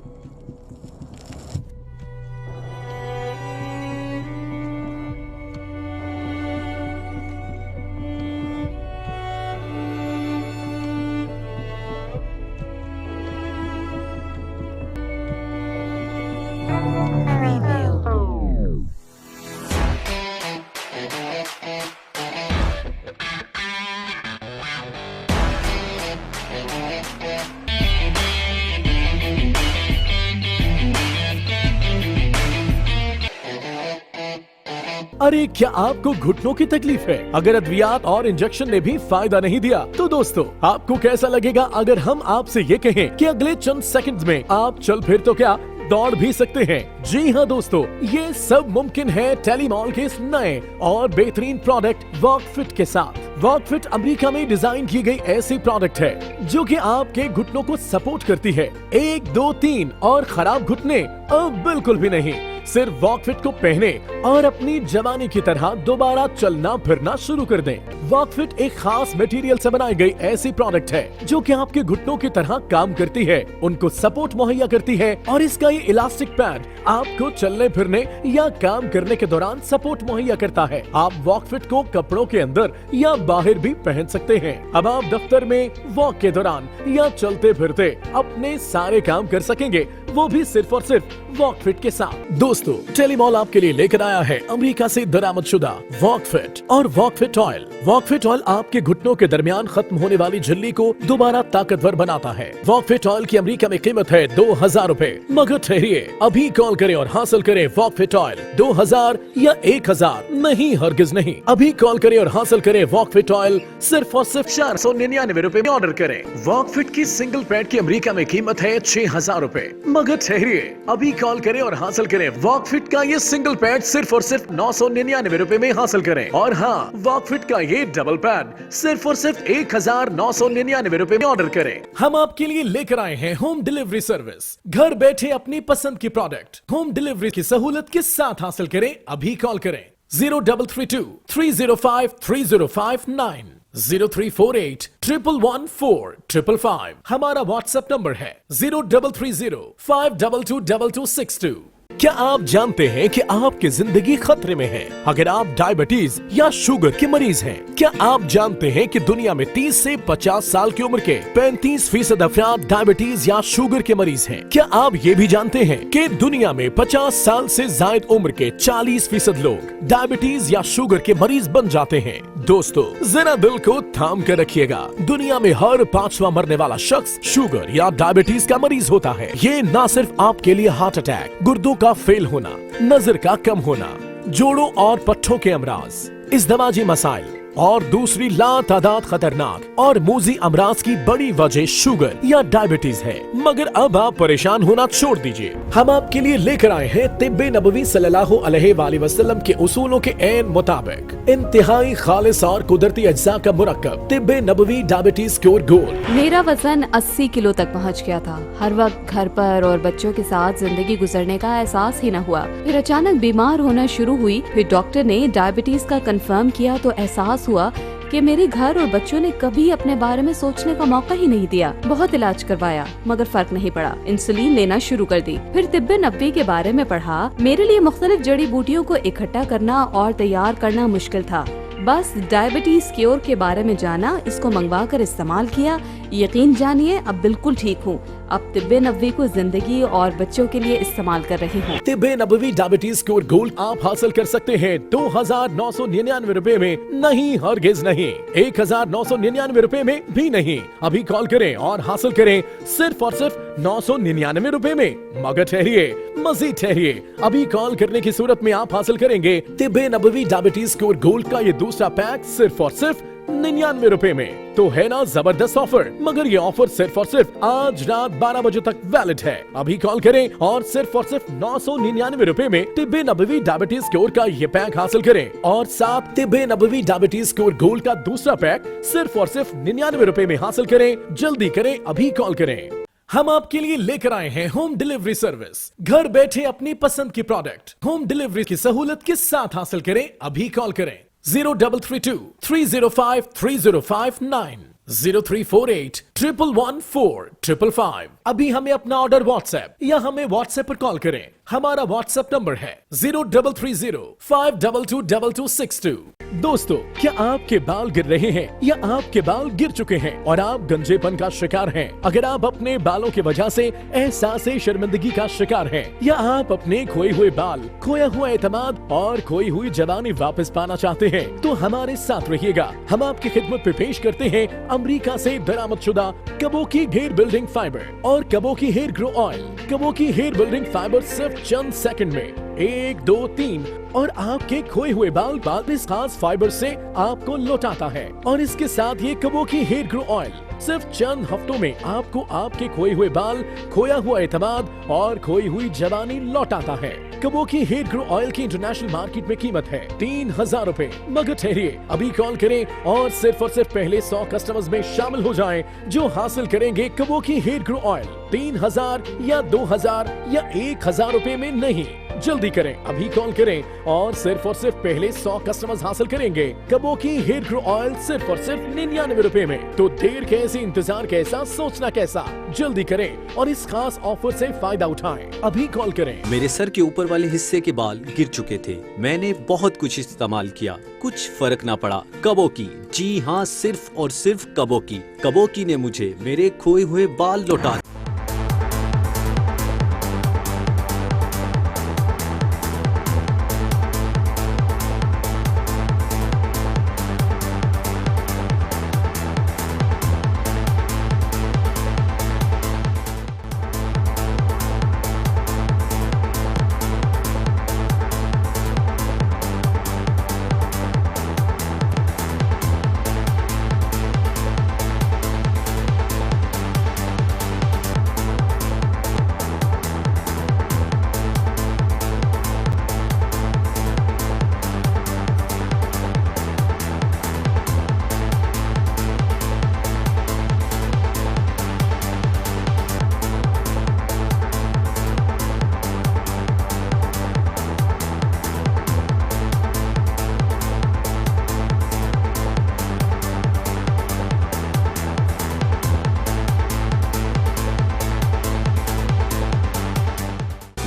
अरे क्या आपको घुटनों की तकलीफ है? अगर अद्वियात और इंजेक्शन ने भी फायदा नहीं दिया तो दोस्तों आपको कैसा लगेगा अगर हम आपसे ये कहें कि अगले चंद सेकंड्स में आप चल फिर तो क्या दौड़ भी सकते हैं। जी हाँ दोस्तों, ये सब मुमकिन है टेलीमॉल के इस नए और बेहतरीन प्रोडक्ट वॉकफिट के साथ। वॉकफिट अमेरिका में डिजाइन की गई ऐसी प्रोडक्ट है जो कि आपके घुटनों को सपोर्ट करती है। 1, 2, 3 और खराब घुटने अब बिल्कुल भी नहीं। सिर्फ वॉकफिट को पहने और अपनी जवानी की तरह दोबारा चलना फिरना शुरू कर दें। वॉकफिट एक खास मटेरियल से बनाई गई ऐसी प्रोडक्ट है जो कि आपके घुटनों की तरह काम करती है, उनको सपोर्ट मुहैया करती है और इसका ये इलास्टिक पैड आपको चलने फिरने या काम करने के दौरान सपोर्ट मुहैया करता है। आप वॉकफिट को कपड़ों के अंदर या बाहर भी पहन सकते हैं। अब आप दफ्तर में वॉक के दौरान या चलते फिरते अपने सारे काम कर सकेंगे, वो भी सिर्फ और सिर्फ वॉकफिट के साथ। दोस्तों टेलीमॉल आपके लिए लेकर आया है अमेरिका से दरामदशुदा वॉकफिट और वॉकफिट ऑयल। वॉकफिट ऑयल आपके घुटनों के दरमियान खत्म होने वाली झिल्ली को दोबारा ताकतवर बनाता है। वॉकफिट ऑयल की अमेरिका में कीमत है 2000 रूपए, मगर ठहरिए, अभी कॉल करें और हासिल करें वॉकफिट ऑयल। 2000 या 1000 नहीं, हरगिज नहीं। अभी कॉल करें और हासिल करें वॉकफिट ऑयल सिर्फ और सिर्फ 499 रूपए में ऑर्डर करें। वॉकफिट की सिंगल पैड की अमेरिका में कीमत है 6000 रूपए, मगर ठहरिए, अभी कॉल करें और हासिल करें वॉकफिट का ये सिंगल पैड सिर्फ और सिर्फ 999 रूपए में हासिल करें। और हाँ, वॉकफिट का ये डबल पैड सिर्फ और सिर्फ 1999 रूपए में ऑर्डर करें। हम आपके लिए लेकर आए हैं होम डिलीवरी सर्विस। घर बैठे अपनी पसंद की प्रोडक्ट होम डिलीवरी की सहूलत के साथ हासिल करें। अभी कॉल करें 0332 305 3059 0348 111 4555। हमारा व्हाट्सएप नंबर है 0330 522 2262। क्या आप जानते हैं कि आपकी जिंदगी खतरे में है अगर आप डायबिटीज या शुगर के मरीज हैं? क्या आप जानते हैं कि दुनिया में 30 से 50 साल की उम्र के 35% अफराद डायबिटीज या शुगर के मरीज हैं? क्या आप ये भी जानते हैं कि दुनिया में 50 साल से ज्यादा उम्र के 40% लोग डायबिटीज या शुगर के मरीज बन जाते हैं? दोस्तों जरा दिल को थाम कर रखिएगा, दुनिया में हर 5वां मरने वाला शख्स शुगर या डायबिटीज का मरीज होता है। ये न सिर्फ आपके लिए हार्ट अटैक, गुर्दों का फेल होना, नजर का कम होना, जोड़ों और पट्ठों के अमराज, इज़्दिवाजी मसाइल और दूसरी लातादाद खतरनाक और मूजी अमराज की बड़ी वजह शुगर या डायबिटीज है। मगर अब आप परेशान होना छोड़ दीजिए, हम आपके लिए लेकर आए हैं तिब्बे नबवी सल्लल्लाहु अलैहि वसल्लम के उसूलों के ऐन मुताबिक इंतहाई खालिस और कुदरती अज्जा का मुरक्कब तिब्बे नबवी डायबिटीज क्योर गोल्ड। मेरा वजन 80 किलो तक पहुंच गया था। हर वक्त घर पर और बच्चों के साथ जिंदगी गुजरने का एहसास ही न हुआ। फिर अचानक बीमार होना शुरू हुई। फिर डॉक्टर ने डायबिटीज का कंफर्म किया तो एहसास हुआ कि मेरे घर और बच्चों ने कभी अपने बारे में सोचने का मौका ही नहीं दिया। बहुत इलाज करवाया मगर फर्क नहीं पड़ा। इंसुलिन लेना शुरू कर दी। फिर तिब्बे नबवी के बारे में पढ़ा। मेरे लिए मुख्तलिफ जड़ी बूटियों को इकट्ठा करना और तैयार करना मुश्किल था। बस डायबिटीज क्योर के बारे में जाना, इसको मंगवा कर इस्तेमाल किया। यकीन जानिए अब बिल्कुल ठीक हूँ। अब तिब्बे नबवी को जिंदगी और बच्चों के लिए इस्तेमाल कर रही हूँ। तिब्बे नबवी डायबिटीज क्योर गोल्ड आप हासिल कर सकते हैं 2,999 रुपए में, नहीं हरगिज नहीं, 1,999 रुपए में भी नहीं। अभी कॉल करें और हासिल करें सिर्फ और सिर्फ 999 रुपए में। मगर ठहरिए, मजीद ठहरिए, अभी कॉल करने की सूरत में आप हासिल करेंगे तिब्बे नबवी डायबिटीज क्योर गोल्ड का ये दूसरा पैक सिर्फ और सिर्फ 99 रुपए में। तो है ना जबरदस्त ऑफर। मगर ये ऑफर सिर्फ और सिर्फ आज रात 12 बजे तक वैलिड है। अभी कॉल करें और सिर्फ 999 रुपए में तिब्बे नबवी डायबिटीज क्योर का ये पैक हासिल करें और साथ तिब्बे नबवी डायबिटीज क्योर गोल्ड का दूसरा पैक सिर्फ और सिर्फ 99 रुपए में हासिल करें। जल्दी करें, अभी कॉल करें। हम आपके लिए लेकर आए हैं होम डिलीवरी सर्विस। घर बैठे अपनी पसंद की प्रोडक्ट होम डिलीवरी की सहूलत के साथ हासिल करें। अभी कॉल करें 0332 305 3059 0348 111 455। अभी हमें अपना ऑर्डर व्हाट्सएप या हमें व्हाट्सएप पर कॉल करें। हमारा व्हाट्सएप नंबर है 0330 522 2262। दोस्तों, क्या आपके बाल गिर रहे हैं या आपके बाल गिर चुके हैं और आप गंजेपन का शिकार हैं? अगर आप अपने बालों की वजह से एहसास शर्मिंदगी का शिकार हैं या आप अपने खोए हुए बाल, खोया हुआ एतमाद और खोई हुई जवानी वापस पाना चाहते हैं तो हमारे साथ रहिएगा। हम आपकी खिदमत पे पेश करते हैं अमेरिका से बरामदशुदा कबोकी हेयर बिल्डिंग फाइबर और Kaboki hair grow oil. Kaboki hair building fibre सिर्फ चंद सेकंड में 1, 2, 3 और आपके खोए हुए बाल इस खास फाइबर से आपको लौटाता है। और इसके साथ ये कबोकी हेयर ग्रो ऑयल सिर्फ चंद हफ्तों में आपको आपके खोए हुए बाल, खोया हुआ एतमाद और खोई हुई जवानी लौटाता है। कबोकी हेयर ग्रो ऑयल की इंटरनेशनल मार्केट में कीमत है 3000 रुपए। मगर ठहरिए, अभी कॉल करें और सिर्फ पहले 100 कस्टमर्स में शामिल हो जाएं जो हासिल करेंगे कबोकी हेयर ग्रो ऑयल 3000 या 2000 या 1000 रुपए में नहीं। जल्दी करें, अभी कॉल करें और सिर्फ पहले 100 कस्टमर्स हासिल करेंगे कबोकी हेयर ग्रो ऑयल सिर्फ 99 रुपए में। तो देर कैसी, इंतजार कैसा, सोचना कैसा? जल्दी करें और इस खास ऑफर से फायदा उठाएं। अभी कॉल करें। मेरे सर के ऊपर वाले हिस्से के बाल गिर चुके थे। मैंने बहुत कुछ इस्तेमाल किया, कुछ फर्क ना पड़ा। कबोकी, जी हाँ, सिर्फ और सिर्फ कबोकी। कबोकी ने मुझे मेरे खोए हुए बाल लौटा।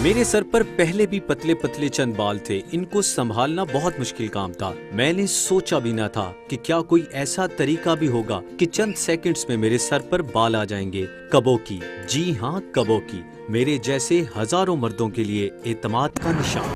मेरे सर पर पहले भी पतले पतले चंद बाल थे। इनको संभालना बहुत मुश्किल काम था। मैंने सोचा भी न था कि क्या कोई ऐसा तरीका भी होगा कि चंद सेकंड्स में मेरे सर पर बाल आ जाएंगे। कबोकी, जी हाँ कबोकी, मेरे जैसे हजारों मर्दों के लिए एतमाद का निशान।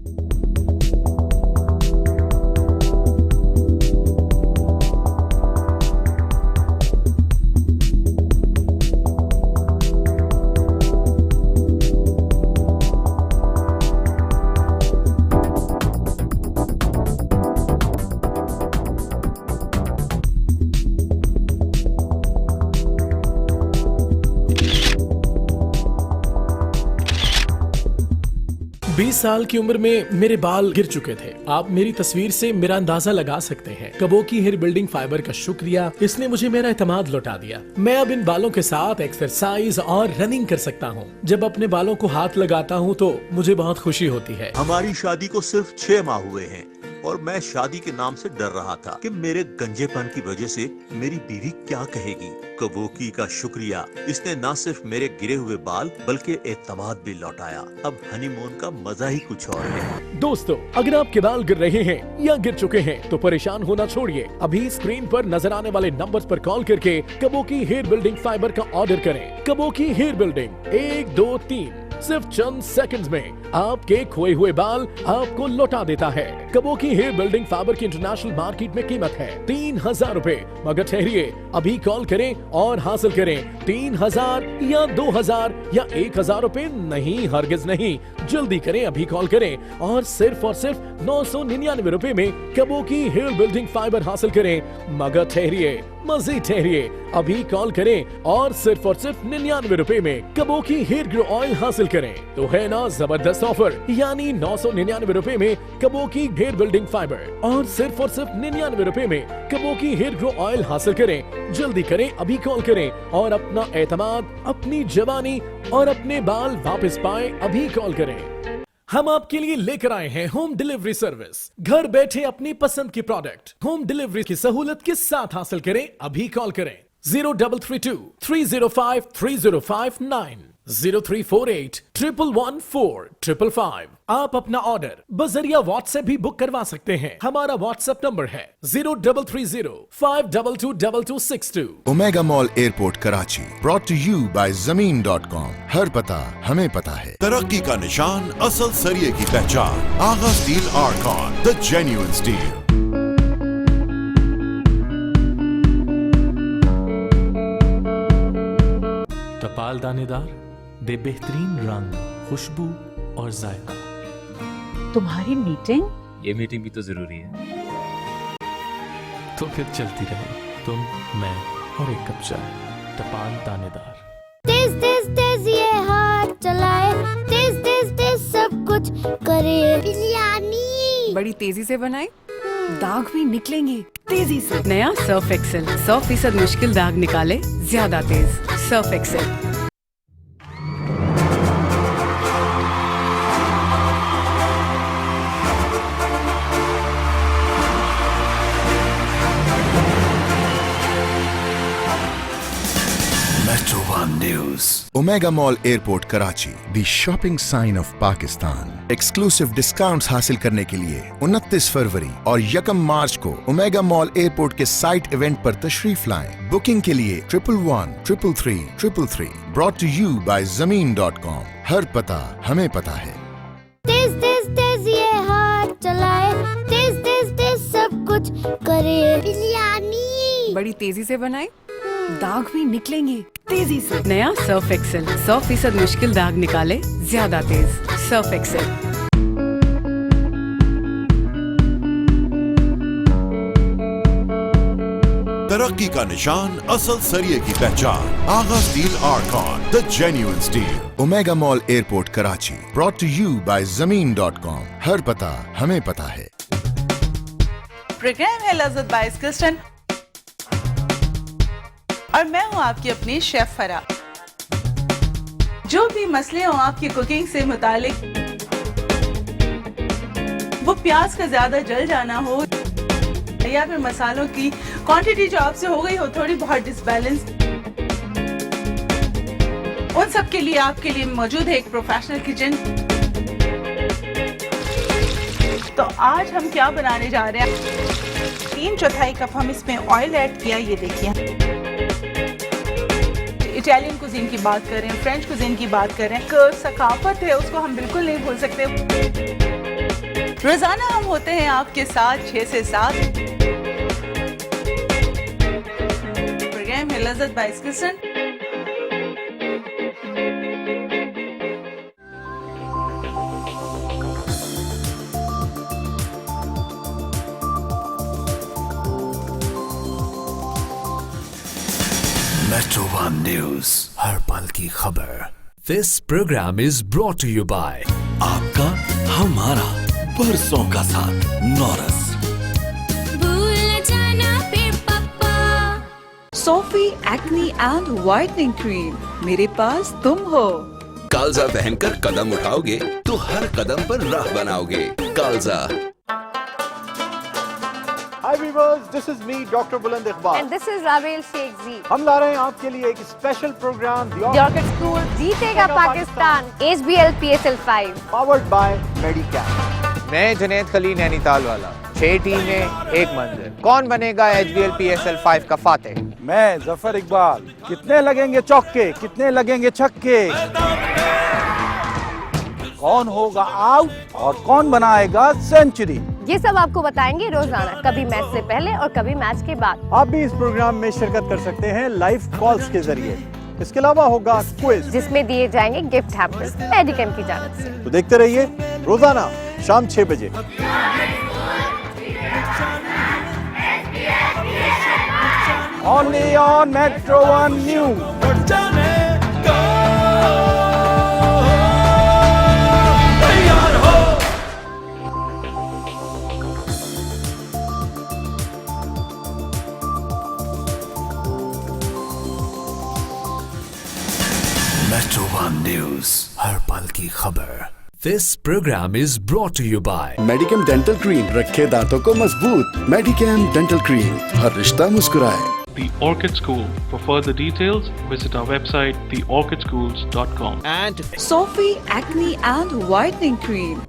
20 साल की उम्र में मेरे बाल गिर चुके थे। आप मेरी तस्वीर से मेरा अंदाजा लगा सकते हैं। कबोकी हेयर बिल्डिंग फाइबर का शुक्रिया, इसने मुझे मेरा एतमाद लौटा दिया। मैं अब इन बालों के साथ एक्सरसाइज और रनिंग कर सकता हूँ। जब अपने बालों को हाथ लगाता हूँ तो मुझे बहुत खुशी होती है। हमारी शादी को सिर्फ 6 माह हुए हैं और मैं शादी के नाम से डर रहा था कि मेरे गंजेपन की वजह से मेरी बीवी क्या कहेगी। कबोकी का शुक्रिया, इसने न सिर्फ मेरे गिरे हुए बाल बल्कि एतमाद भी लौटाया। अब हनीमून का मजा ही कुछ और है। दोस्तों, अगर आपके बाल गिर रहे हैं या गिर चुके हैं तो परेशान होना छोड़िए। अभी स्क्रीन पर नजर आने वाले नंबर्स पर कॉल करके कबोकी हेयर बिल्डिंग फाइबर का ऑर्डर करें। कबोकी हेयर बिल्डिंग 1, 2, 3 सिर्फ चंद सेकंड्स में आपके खोए हुए बाल आपको लौटा देता है। कबोकी हेयर बिल्डिंग फाइबर की इंटरनेशनल मार्केट में कीमत है 3000 रुपए, मगर ठहरिए, अभी कॉल करें और हासिल करें 3000 या 2000 या 1000 रुपए नहीं, हरगिज नहीं। जल्दी करें, अभी कॉल करें और सिर्फ 999 रुपए में कबोकी हेयर बिल्डिंग फाइबर हासिल करें। मगर ठहरिए, मजीद ठहरिए, अभी कॉल करें और सिर्फ 99 रुपए में कबोकी हेयर ग्रो ऑयल हासिल करें। तो है ना जबरदस्त ऑफर, यानी 999 रुपए में कबोकी हेयर बिल्डिंग फाइबर और सिर्फ 99 रुपए में कबोकी हेयर ग्रो ऑयल हासिल करें। जल्दी करें, अभी कॉल करें और अपना एतमाद, अपनी जवानी और अपने बाल वापस पाएं। अभी कॉल करें। हम आपके लिए लेकर आए हैं होम डिलीवरी सर्विस। घर बैठे अपनी पसंद की प्रोडक्ट होम डिलीवरी की सहूलत के साथ हासिल करें। अभी कॉल करें 0332 305 3059 0348 111 455। आप अपना ऑर्डर बजरिया व्हाट्सएप भी बुक करवा सकते हैं। हमारा व्हाट्सएप नंबर है 0330 5222262। Omega Mall airport Karachi, brought to you by Zameen.com. हर पता हमें पता है। तरक्की का निशान, असल सरिये की पहचान। Agha Steel Arkon, the genuine steel. टपाल दानेदार, दे बेहतरीन रंग, खुशबू और जायका। तुम्हारी मीटिंग? ये मीटिंग भी तो जरूरी है। तो फिर चलती रहे, तुम, मैं और एक कप चाय। टपाल दानेदार। तेज तेज तेज ये हाथ चलाए, तेज तेज तेज सब कुछ करे। बिरयानी बड़ी तेजी से बनाए, दाग भी निकलेंगे तेजी से। नया सर्फ एक्सेल 100% मुश्किल दाग निकाले ज्यादा तेज। Surf Excel. Metro One News. Omega Mall Airport Karachi, the shopping sign of Pakistan. Exclusive discounts हासिल करने के लिए 29 फरवरी और 1 मार्च को ओमेगा मॉल एयरपोर्ट के साइट इवेंट पर तशरीफ लाएं। बुकिंग के लिए 11 333 333। Brought to you by ज़मीन.com। हर पता हमें पता है। तेज तेज तेज ये हाथ चलाए, तेज तेज तेज सब कुछ करे। बिरयानी बड़ी तेजी से बनाए, दाग भी निकलेंगे तेजी से। नया सर्फ एक्सेल 100% मुश्किल दाग निकाले ज्यादा तेज। Surf Excel. तरक्की का निशान, असल सरिये की पहचान। Agha Steel Arkon, the genuine steel. Omega Mall airport Karachi, brought to you by Zameen.com. हर पता हमें पता है। प्रोग्राम है लज़्ज़त बाइस क्रिस्टन और मैं हूं आपकी अपनी शेफ फरा। जो भी मसले हों आपकी कुकिंग से मुतालिक, वो प्याज का ज्यादा जल जाना हो या फिर मसालों की क्वांटिटी जो आपसे हो गई हो थोड़ी बहुत डिसबैलेंस, उन सब के लिए आपके लिए मौजूद है एक प्रोफेशनल किचन। तो आज हम क्या बनाने जा रहे हैं? 3/4 कप हम इसमें ऑयल ऐड किया। ये देखिए, इटालियन कुजीन की बात करें, फ्रेंच कुजीन की बात करें, सकाफत है उसको हम बिल्कुल नहीं भूल सकते। रोजाना हम होते हैं आपके साथ 6 से 7। प्रोग्राम है लज़्ज़त बाइस क्रिस्टन। Metro One News, हर पल की खबर। This program is brought to you by आपका हमारा बरसों का साथ नॉरस। Sophie acne and whitening cream, मेरे पास तुम हो। कालजा पहनकर कदम उठाओगे तो हर कदम पर राह बनाओगे। कालजा। Hi viewers, this is me, Dr. Buland Iqbal. And this is Ravel Sheikh Z. हम ला रहे हैं आपके लिए एक special programme The Orchid School जीतेगा Pakistan HBL PSL 5 powered by Medicare. मैं जुनैद खली नैनीताल वाला, 6 टीमें 1 मंजिल, कौन बनेगा HBL PSL 5 का फातेह? मैं जफर इकबाल, कितने लगेंगे चौके, कितने लगेंगे छक्के, कौन होगा आउट और कौन बनाएगा सेंचुरी, ये सब आपको बताएंगे रोजाना, कभी मैच से पहले और कभी मैच के बाद। आप भी इस प्रोग्राम में शिरकत कर सकते हैं लाइव कॉल्स के जरिए। इसके अलावा होगा क्विज जिसमें दिए जाएंगे गिफ्ट हैम्पर्स मेडिकम की जानिब से। तो देखते रहिए रोजाना शाम 6 बजे। Only on Metro One News. Metro One News, हर पल की खबर। This program is brought to you by Medicam dental cream, रखे दांतों को मजबूत। मेडिकेम डेंटल क्रीम, हर रिश्ता मुस्कुराए। The Orchid School. For further details, visit our website theorchidschools.com. And Sophie acne and whitening cream.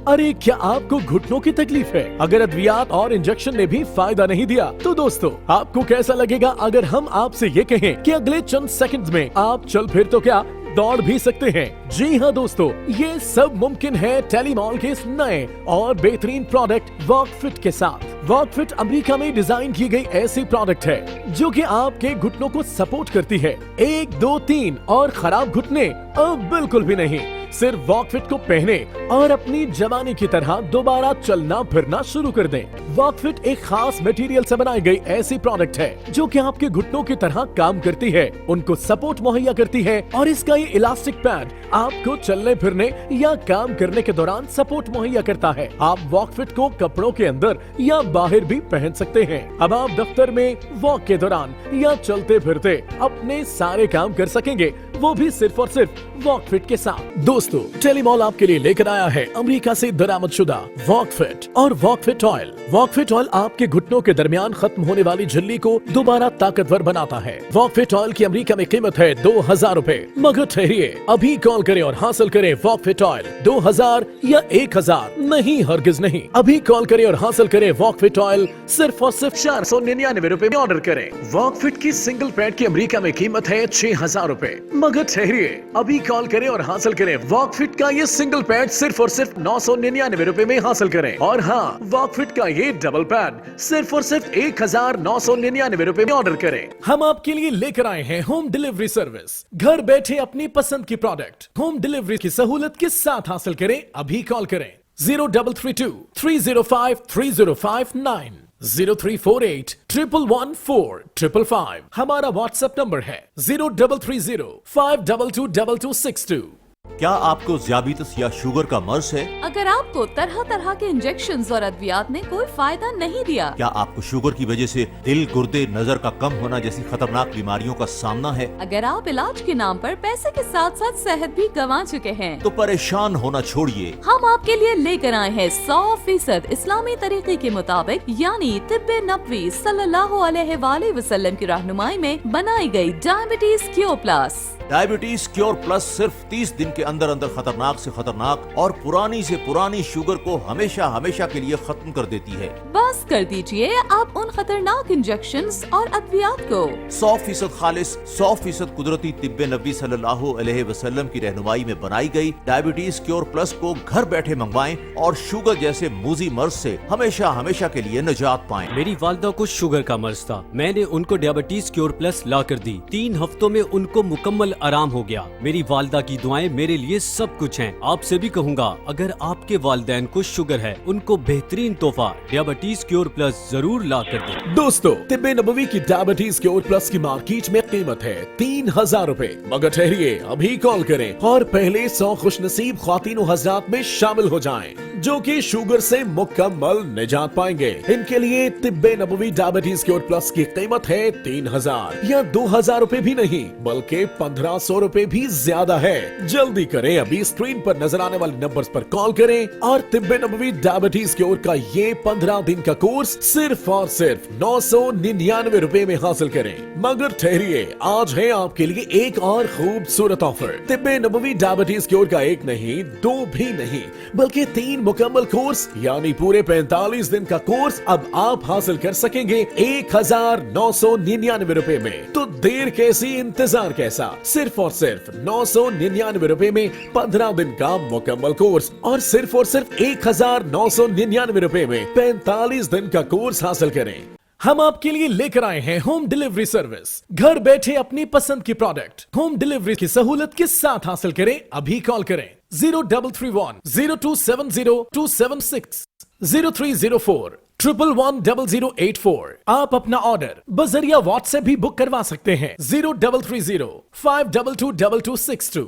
अरे क्या आपको घुटनों की तकलीफ है? अगर अद्वियात और इंजेक्शन ने भी फायदा नहीं दिया तो दोस्तों आपको कैसा लगेगा अगर हम आपसे ये कहें कि अगले चंद सेकंड्स में आप चल फिर तो क्या दौड़ भी सकते हैं। जी हाँ दोस्तों, ये सब मुमकिन है टेलीमॉल के इस नए और बेहतरीन प्रोडक्ट वॉकफिट के साथ। वॉकफिट अमेरिका में डिजाइन की गई ऐसी प्रोडक्ट है जो कि आपके घुटनों को सपोर्ट करती है। 1, 2, 3 और खराब घुटने अब बिल्कुल भी नहीं। सिर्फ वॉकफिट को पहने और अपनी जवानी की तरह दोबारा चलना फिरना शुरू कर दें। वॉकफिट एक खास मटेरियल से बनाई गई ऐसी प्रोडक्ट है जो कि आपके घुटनों की तरह काम करती है, उनको सपोर्ट मुहैया करती है और इसका ये इलास्टिक पैड आपको चलने फिरने या काम करने के दौरान सपोर्ट मुहैया करता है। आप वॉकफिट को कपड़ों के अंदर या बाहर भी पहन सकते हैं। अब आप दफ्तर में वॉक के दौरान या चलते फिरते अपने सारे काम कर सकेंगे, वो भी सिर्फ और सिर्फ वॉकफिट के साथ। दोस्तों टेलीमॉल आपके लिए लेकर आया है अमेरिका से दरामदशुदा वॉकफिट और वॉकफिट ऑयल। वॉकफिट ऑयल आपके घुटनों के दरमियान खत्म होने वाली झिल्ली को दोबारा ताकतवर बनाता है। वॉकफिट ऑयल की अमेरिका में कीमत है 2000 रूपए, मगर ठहरिए, अभी कॉल करें और हासिल करें वॉकफिट ऑयल। 2000 या 1000 नहीं, हरगिज नहीं। अभी कॉल करें और हासिल करें वॉकफिट ऑयल सिर्फ और सिर्फ 499 रूपए में ऑर्डर करें। वॉकफिट की सिंगल पैड की अमेरिका में कीमत है 6000 रूपए, मगर ठहरिए, अभी कॉल करें और हासिल करें वॉकफिट का ये सिंगल पैड सिर्फ और सिर्फ 999 रूपए में हासिल करें। और हाँ, वॉकफिट का ये डबल पैड सिर्फ और सिर्फ 1999 रूपए में ऑर्डर करें। हम आपके लिए लेकर आए हैं होम डिलीवरी सर्विस। घर बैठे अपनी पसंद की प्रोडक्ट होम डिलीवरी की सहूलत के साथ हासिल करें। अभी कॉल करें 0332 305 3059 0348 111 4555। हमारा व्हाट्सएप नंबर है 0330 522 2262। क्या आपको ज़ियाबितस या शुगर का मर्ज है? अगर आपको तरह तरह के इंजेक्शन्स और अद्वियात ने कोई फायदा नहीं दिया, क्या आपको शुगर की वजह से दिल, गुर्दे, नजर का कम होना जैसी खतरनाक बीमारियों का सामना है? अगर आप इलाज के नाम पर पैसे के साथ साथ सेहत भी गंवा चुके हैं, तो परेशान होना छोड़िए। हम आपके लिए लेकर आए हैं 100% इस्लामी तरीके के मुताबिक यानी तिब्बे नबवी सल्लल्लाहु अलैहि वसल्लम की रहनुमाई में बनाई गई diabetes cure plus. Diabetes cure plus सिर्फ 30 दिन के अंदर अंदर खतरनाक से खतरनाक और पुरानी से पुरानी शुगर को हमेशा हमेशा के लिए खत्म कर देती है। बस कर दीजिए आप उन खतरनाक इंजेक्शंस और अद्वियात को। 100% खालिस, 100% कुदरती तिब्बे नबी सल्लल्लाहु अलैहि वसल्लम की रहनुमाई में बनाई गई डायबिटीज क्योर प्लस को घर बैठे मंगवाएं और शुगर जैसे मूजी मर्ज से हमेशा हमेशा के लिए निजात पाएं। मेरी वालदा को शुगर का मर्ज था, मैंने उनको डायबिटीज क्योर प्लस ला कर दी। 3 हफ्तों में उनको मुकम्मल आराम हो गया। मेरी वालदा की दुआएं मेरे लिए सब कुछ हैं। आपसे भी कहूँगा, अगर आपके वालिदैन को शुगर है, उनको बेहतरीन तोहफा डायबिटीज क्योर प्लस जरूर ला कर दें। दोस्तों, तिब्बे नबवी की डायबिटीज क्योर प्लस की मार्केट में कीमत है 3000 रूपए। मगर ठहरिए, अभी कॉल करें और पहले 100 खुशनसीब ख्वातीन हज़रात में शामिल हो जाएं, जो कि शुगर से मुकम्मल निजात पाएंगे। इनके लिए तिब्बे नबवी डायबिटीज क्योर प्लस की कीमत है 3000 या 2000 रूपए भी नहीं, बल्कि 1500 रूपए भी ज्यादा है। जल्दी करें, अभी स्क्रीन पर नजर आने वाले नंबर्स पर कॉल करें और तिब्बे नबवी डायबिटीज क्योर का ये 15 दिन का कोर्स सिर्फ और सिर्फ 999 रूपए में हासिल करें। मगर ठहरिए, आज है आपके लिए एक और खूबसूरत ऑफर। तिब्बे नबवी डायबिटीज क्योर का एक नहीं, 2 भी नहीं, बल्कि 3 मुकम्मल कोर्स यानी पूरे 45 दिन का कोर्स अब आप हासिल कर सकेंगे 1999 रूपए में। तो देर कैसी, इंतजार कैसा? सिर्फ और सिर्फ 999 रूपए में 15 दिन का मुकम्मल कोर्स और सिर्फ 1999 रूपए में 45 दिन का कोर्स हासिल करें। हम आपके लिए लेकर आए हैं होम डिलीवरी सर्विस। घर बैठे अपनी पसंद की प्रोडक्ट होम डिलीवरी की सहूलत के साथ हासिल करें। अभी कॉल करें 0331 0270 276 0304 110084। आप अपना ऑर्डर बजरिया व्हाट्सएप भी बुक करवा सकते हैं 0330 522 2262।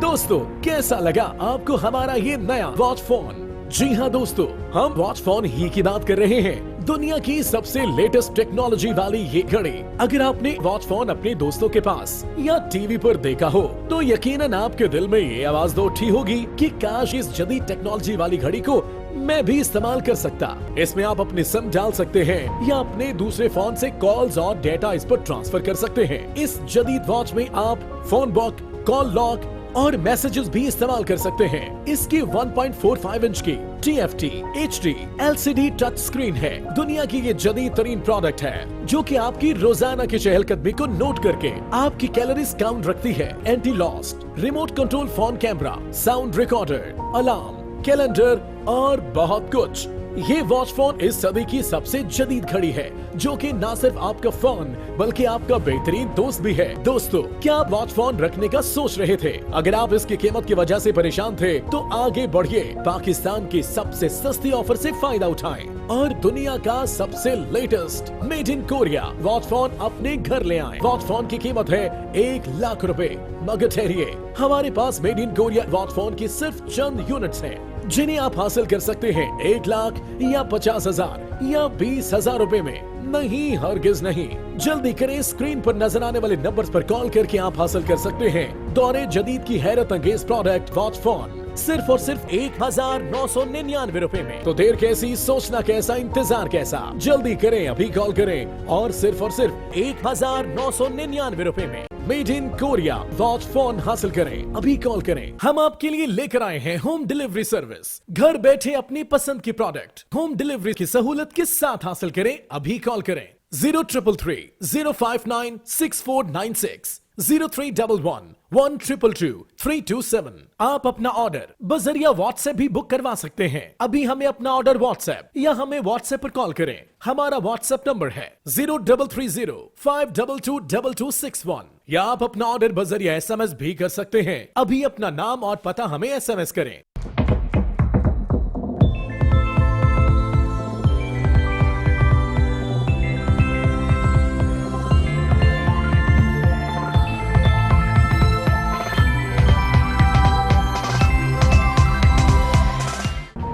दोस्तों, कैसा लगा आपको हमारा ये नया वॉच फोन? जी हाँ दोस्तों, हम वॉच फोन ही की बात कर रहे हैं। दुनिया की सबसे लेटेस्ट टेक्नोलॉजी वाली ये घड़ी। अगर आपने वॉच फोन अपने दोस्तों के पास या टीवी पर देखा हो, तो यकीनन आपके दिल में ये आवाज तो उठी होगी कि काश इस जदीद टेक्नोलॉजी वाली घड़ी को मैं भी इस्तेमाल कर सकता। इसमें आप अपने सिम डाल सकते हैं या अपने दूसरे फोन से कॉल्स और डेटा इस पर ट्रांसफर कर सकते हैं। इस जदीद वॉच में आप फोन बॉक, कॉल लॉक और मैसेजेस भी इस्तेमाल कर सकते हैं। इसकी 1.45 इंच की TFT HD LCD touch screen है। दुनिया की ये जदीद तरीन प्रोडक्ट है जो कि आपकी रोजाना की चहलकदमी को नोट करके आपकी कैलोरीज काउंट रखती है। Anti lost, remote control phone camera, sound recorder, alarm, calendar और बहुत कुछ। ये वॉच फोन इस सदी की सबसे जदीद घड़ी है जो कि न सिर्फ आपका फोन बल्कि आपका बेहतरीन दोस्त भी है। दोस्तों, क्या आप वॉच फोन रखने का सोच रहे थे? अगर आप इसकी कीमत की वजह से परेशान थे तो आगे बढ़िए, पाकिस्तान की सबसे सस्ती ऑफर से फायदा उठाएं और दुनिया का सबसे latest made in Korea watch phone अपने घर ले आएं। वॉच फोन की कीमत है 1 लाख रुपए। मगर ठहरिए, हमारे पास made in Korea watch phone की सिर्फ चंद यूनिट्स हैं जिन्हें आप हासिल कर सकते हैं 1 लाख या 50,000 या 20,000 रुपए में। नहीं, हरगिज नहीं। जल्दी करें, स्क्रीन पर नजर आने वाले नंबर्स पर कॉल करके आप हासिल कर सकते हैं दौरे जदीद की हैरत अंगेज प्रोडक्ट वॉच फोन सिर्फ और सिर्फ 1999 रुपए में। तो देर कैसी, सोचना कैसा, इंतजार कैसा? जल्दी करें, अभी कॉल करें और सिर्फ 1999 रुपए में made in Korea watch phone हासिल करें। अभी कॉल करें। हम आपके लिए लेकर आए हैं होम डिलीवरी सर्विस। घर बैठे अपनी पसंद की प्रोडक्ट होम डिलीवरी की सहूलत के साथ हासिल करें। अभी कॉल करें 0333 059 6496 0311 122 327। आप अपना ऑर्डर बजरिया व्हाट्सएप भी बुक करवा सकते हैं। अभी हमें अपना ऑर्डर व्हाट्सएप या हमें व्हाट्सएप पर कॉल करें। हमारा व्हाट्सएप नंबर है 0330 522 2261 या आप अपना ऑर्डर बजरिया SMS भी कर सकते हैं। अभी अपना नाम और पता हमें SMS करें।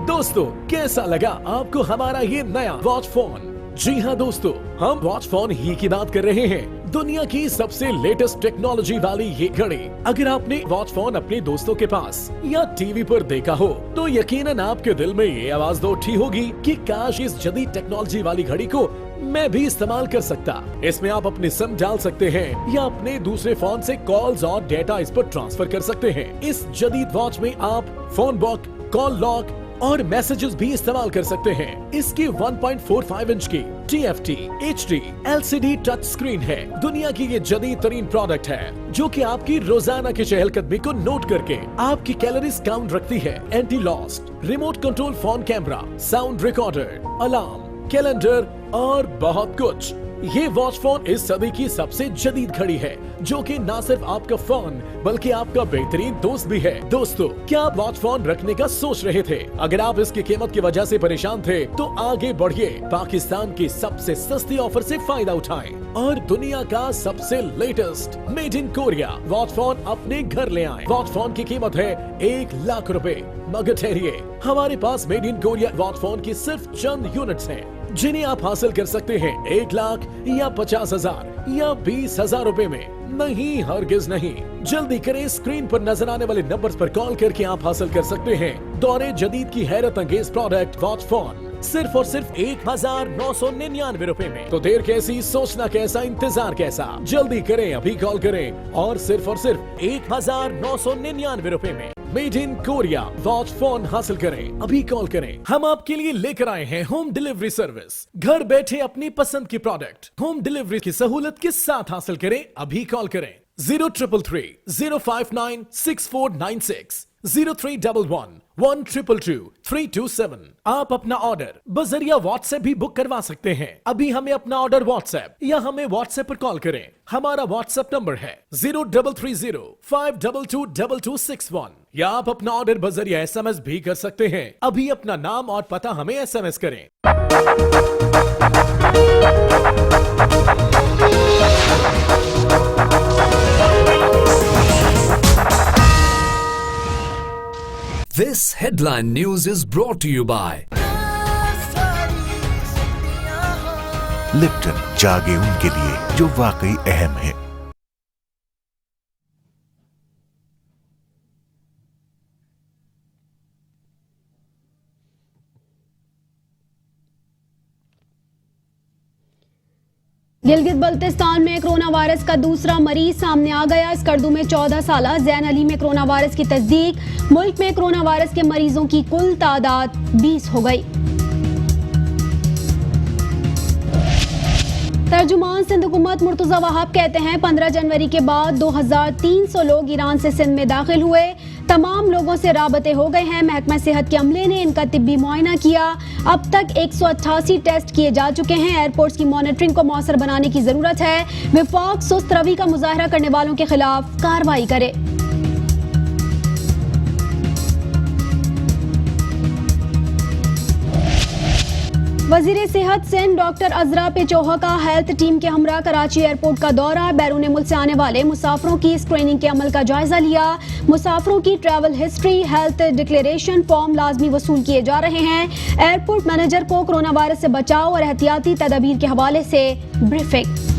दोस्तों, कैसा लगा आपको हमारा ये नया वॉच फोन? जी हाँ दोस्तों, हम वॉच फोन ही की बात कर रहे हैं। दुनिया की सबसे लेटेस्ट टेक्नोलॉजी वाली ये घड़ी अगर आपने वॉच फोन अपने दोस्तों के पास या टीवी पर देखा हो तो यकीनन आपके दिल में ये आवाज तो उठी होगी कि काश इस जदीद टेक्नोलॉजी वाली घड़ी को मैं भी इस्तेमाल कर सकता। इसमें आप अपने सिम डाल सकते हैं या अपने दूसरे फोन से कॉल्स और डेटा इस पर ट्रांसफर कर सकते हैं। इस जदीद वॉच में आप फोन लॉक, कॉल लॉक और मैसेजेस भी इस्तेमाल कर सकते हैं। इसकी 1.45 इंच की TFT HD LCD touch screen है। दुनिया की ये जदीद तरीन प्रोडक्ट है जो कि आपकी रोजाना की चहलकदमी को नोट करके आपकी कैलोरीज काउंट रखती है। Anti lost, remote control phone camera, sound recorder, alarm, calendar और बहुत कुछ। ये वॉच फोन इस सदी की सबसे जदीद घड़ी है जो कि न सिर्फ आपका फोन बल्कि आपका बेहतरीन दोस्त भी है। दोस्तों, क्या आप वॉच फोन रखने का सोच रहे थे? अगर आप इसकी कीमत की वजह से परेशान थे तो आगे बढ़िए, पाकिस्तान की सबसे सस्ती ऑफर से फायदा उठाएं और दुनिया का सबसे latest made in Korea watch phone अपने घर ले आएं। वॉच फोन की कीमत है 1 लाख रुपए, मगर ठहरिए, हमारे पास made in Korea watch phone की सिर्फ चंद यूनिट्स हैं जिन्हें आप हासिल कर सकते हैं 1 लाख या 50,000 या 20,000 रुपए में। नहीं, हरगिज नहीं। जल्दी करें, स्क्रीन पर नजर आने वाले नंबर्स पर कॉल करके आप हासिल कर सकते हैं दौरे जदीद की हैरत अंगेज प्रोडक्ट वॉच फोन सिर्फ और सिर्फ 1,999 रुपए में। तो देर कैसी, सोचना कैसा, इंतजार कैसा? जल्दी करें, अभी कॉल करें और सिर्फ 1,999 रुपए में made in Korea watch phone हासिल करें। अभी कॉल करें। हम आपके लिए लेकर आए हैं होम डिलीवरी सर्विस। घर बैठे अपनी पसंद की प्रोडक्ट होम डिलीवरी की सहूलत के साथ हासिल करें। अभी कॉल करें 0333 059 6496 0311 122 327। आप अपना ऑर्डर बजरिया व्हाट्सएप भी बुक करवा सकते हैं। अभी हमें अपना ऑर्डर व्हाट्सएप या हमें व्हाट्सएप पर कॉल करें। हमारा व्हाट्सएप नंबर है 0330 522 2261 या आप अपना ऑर्डर बजरिया SMS भी कर सकते हैं। अभी अपना नाम और पता हमें SMS करें। This headline news is brought to you by Lipton, जागे उनके लिए जो वाकई अहम है। गिलगित बल्तिस्तान में कोरोना वायरस का दूसरा मरीज सामने आ गया। स्कर्दू में 14 साला जैन अली में कोरोना वायरस की तस्दीक। मुल्क में कोरोना वायरस के मरीजों की कुल तादाद 20 हो गई। तर्जुमान सिंध हुकूमत मुर्तजा वहाब कहते हैं 15 जनवरी के बाद 2300 लोग ईरान से सिंध में दाखिल हुए। तमाम लोगों से राबते हो गए हैं। महकमा सेहत के अमले ने इनका तिब्बी मुआयना किया। अब तक 188 टेस्ट किए जा चुके हैं। एयरपोर्ट्स की मॉनिटरिंग को मौसर बनाने की जरूरत है। विफाक सुस्त रवि का मुजाहरा करने वालों के खिलाफ कार्रवाई करे। वजीर सेहत सिंध डॉक्टर अजरा पेचोहा का हेल्थ टीम के हमरा कराची एयरपोर्ट का दौरा। बैरून मुल्क से आने वाले मुसाफरों की स्क्रीनिंग के अमल का जायजा लिया। मुसाफरों की travel history, health declaration form लाजमी वसूल किए जा रहे हैं। एयरपोर्ट मैनेजर को कोरोना वायरस से बचाव और एहतियाती तदाबीर के हवाले से ब्रीफिंग।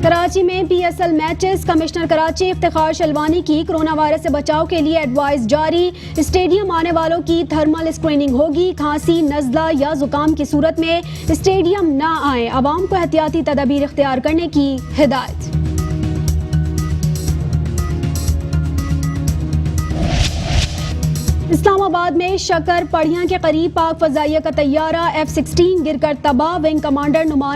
कराची में PSL matches. Commissioner Karachi Iftikhar Shalwani की कोरोना वायरस से बचाव के लिए एडवाइस जारी। स्टेडियम आने वालों की थर्मल स्क्रीनिंग होगी। खांसी, नज़ला या जुकाम की सूरत में स्टेडियम ना आए। आवाम को एहतियाती तदाबीर इख्तियार करने की हिदायत। इस्लामाबाद में शकर पढ़िया के करीब पाक फजाइया का तैयारा F-16 गिरकर तबाह। Wing commander Numan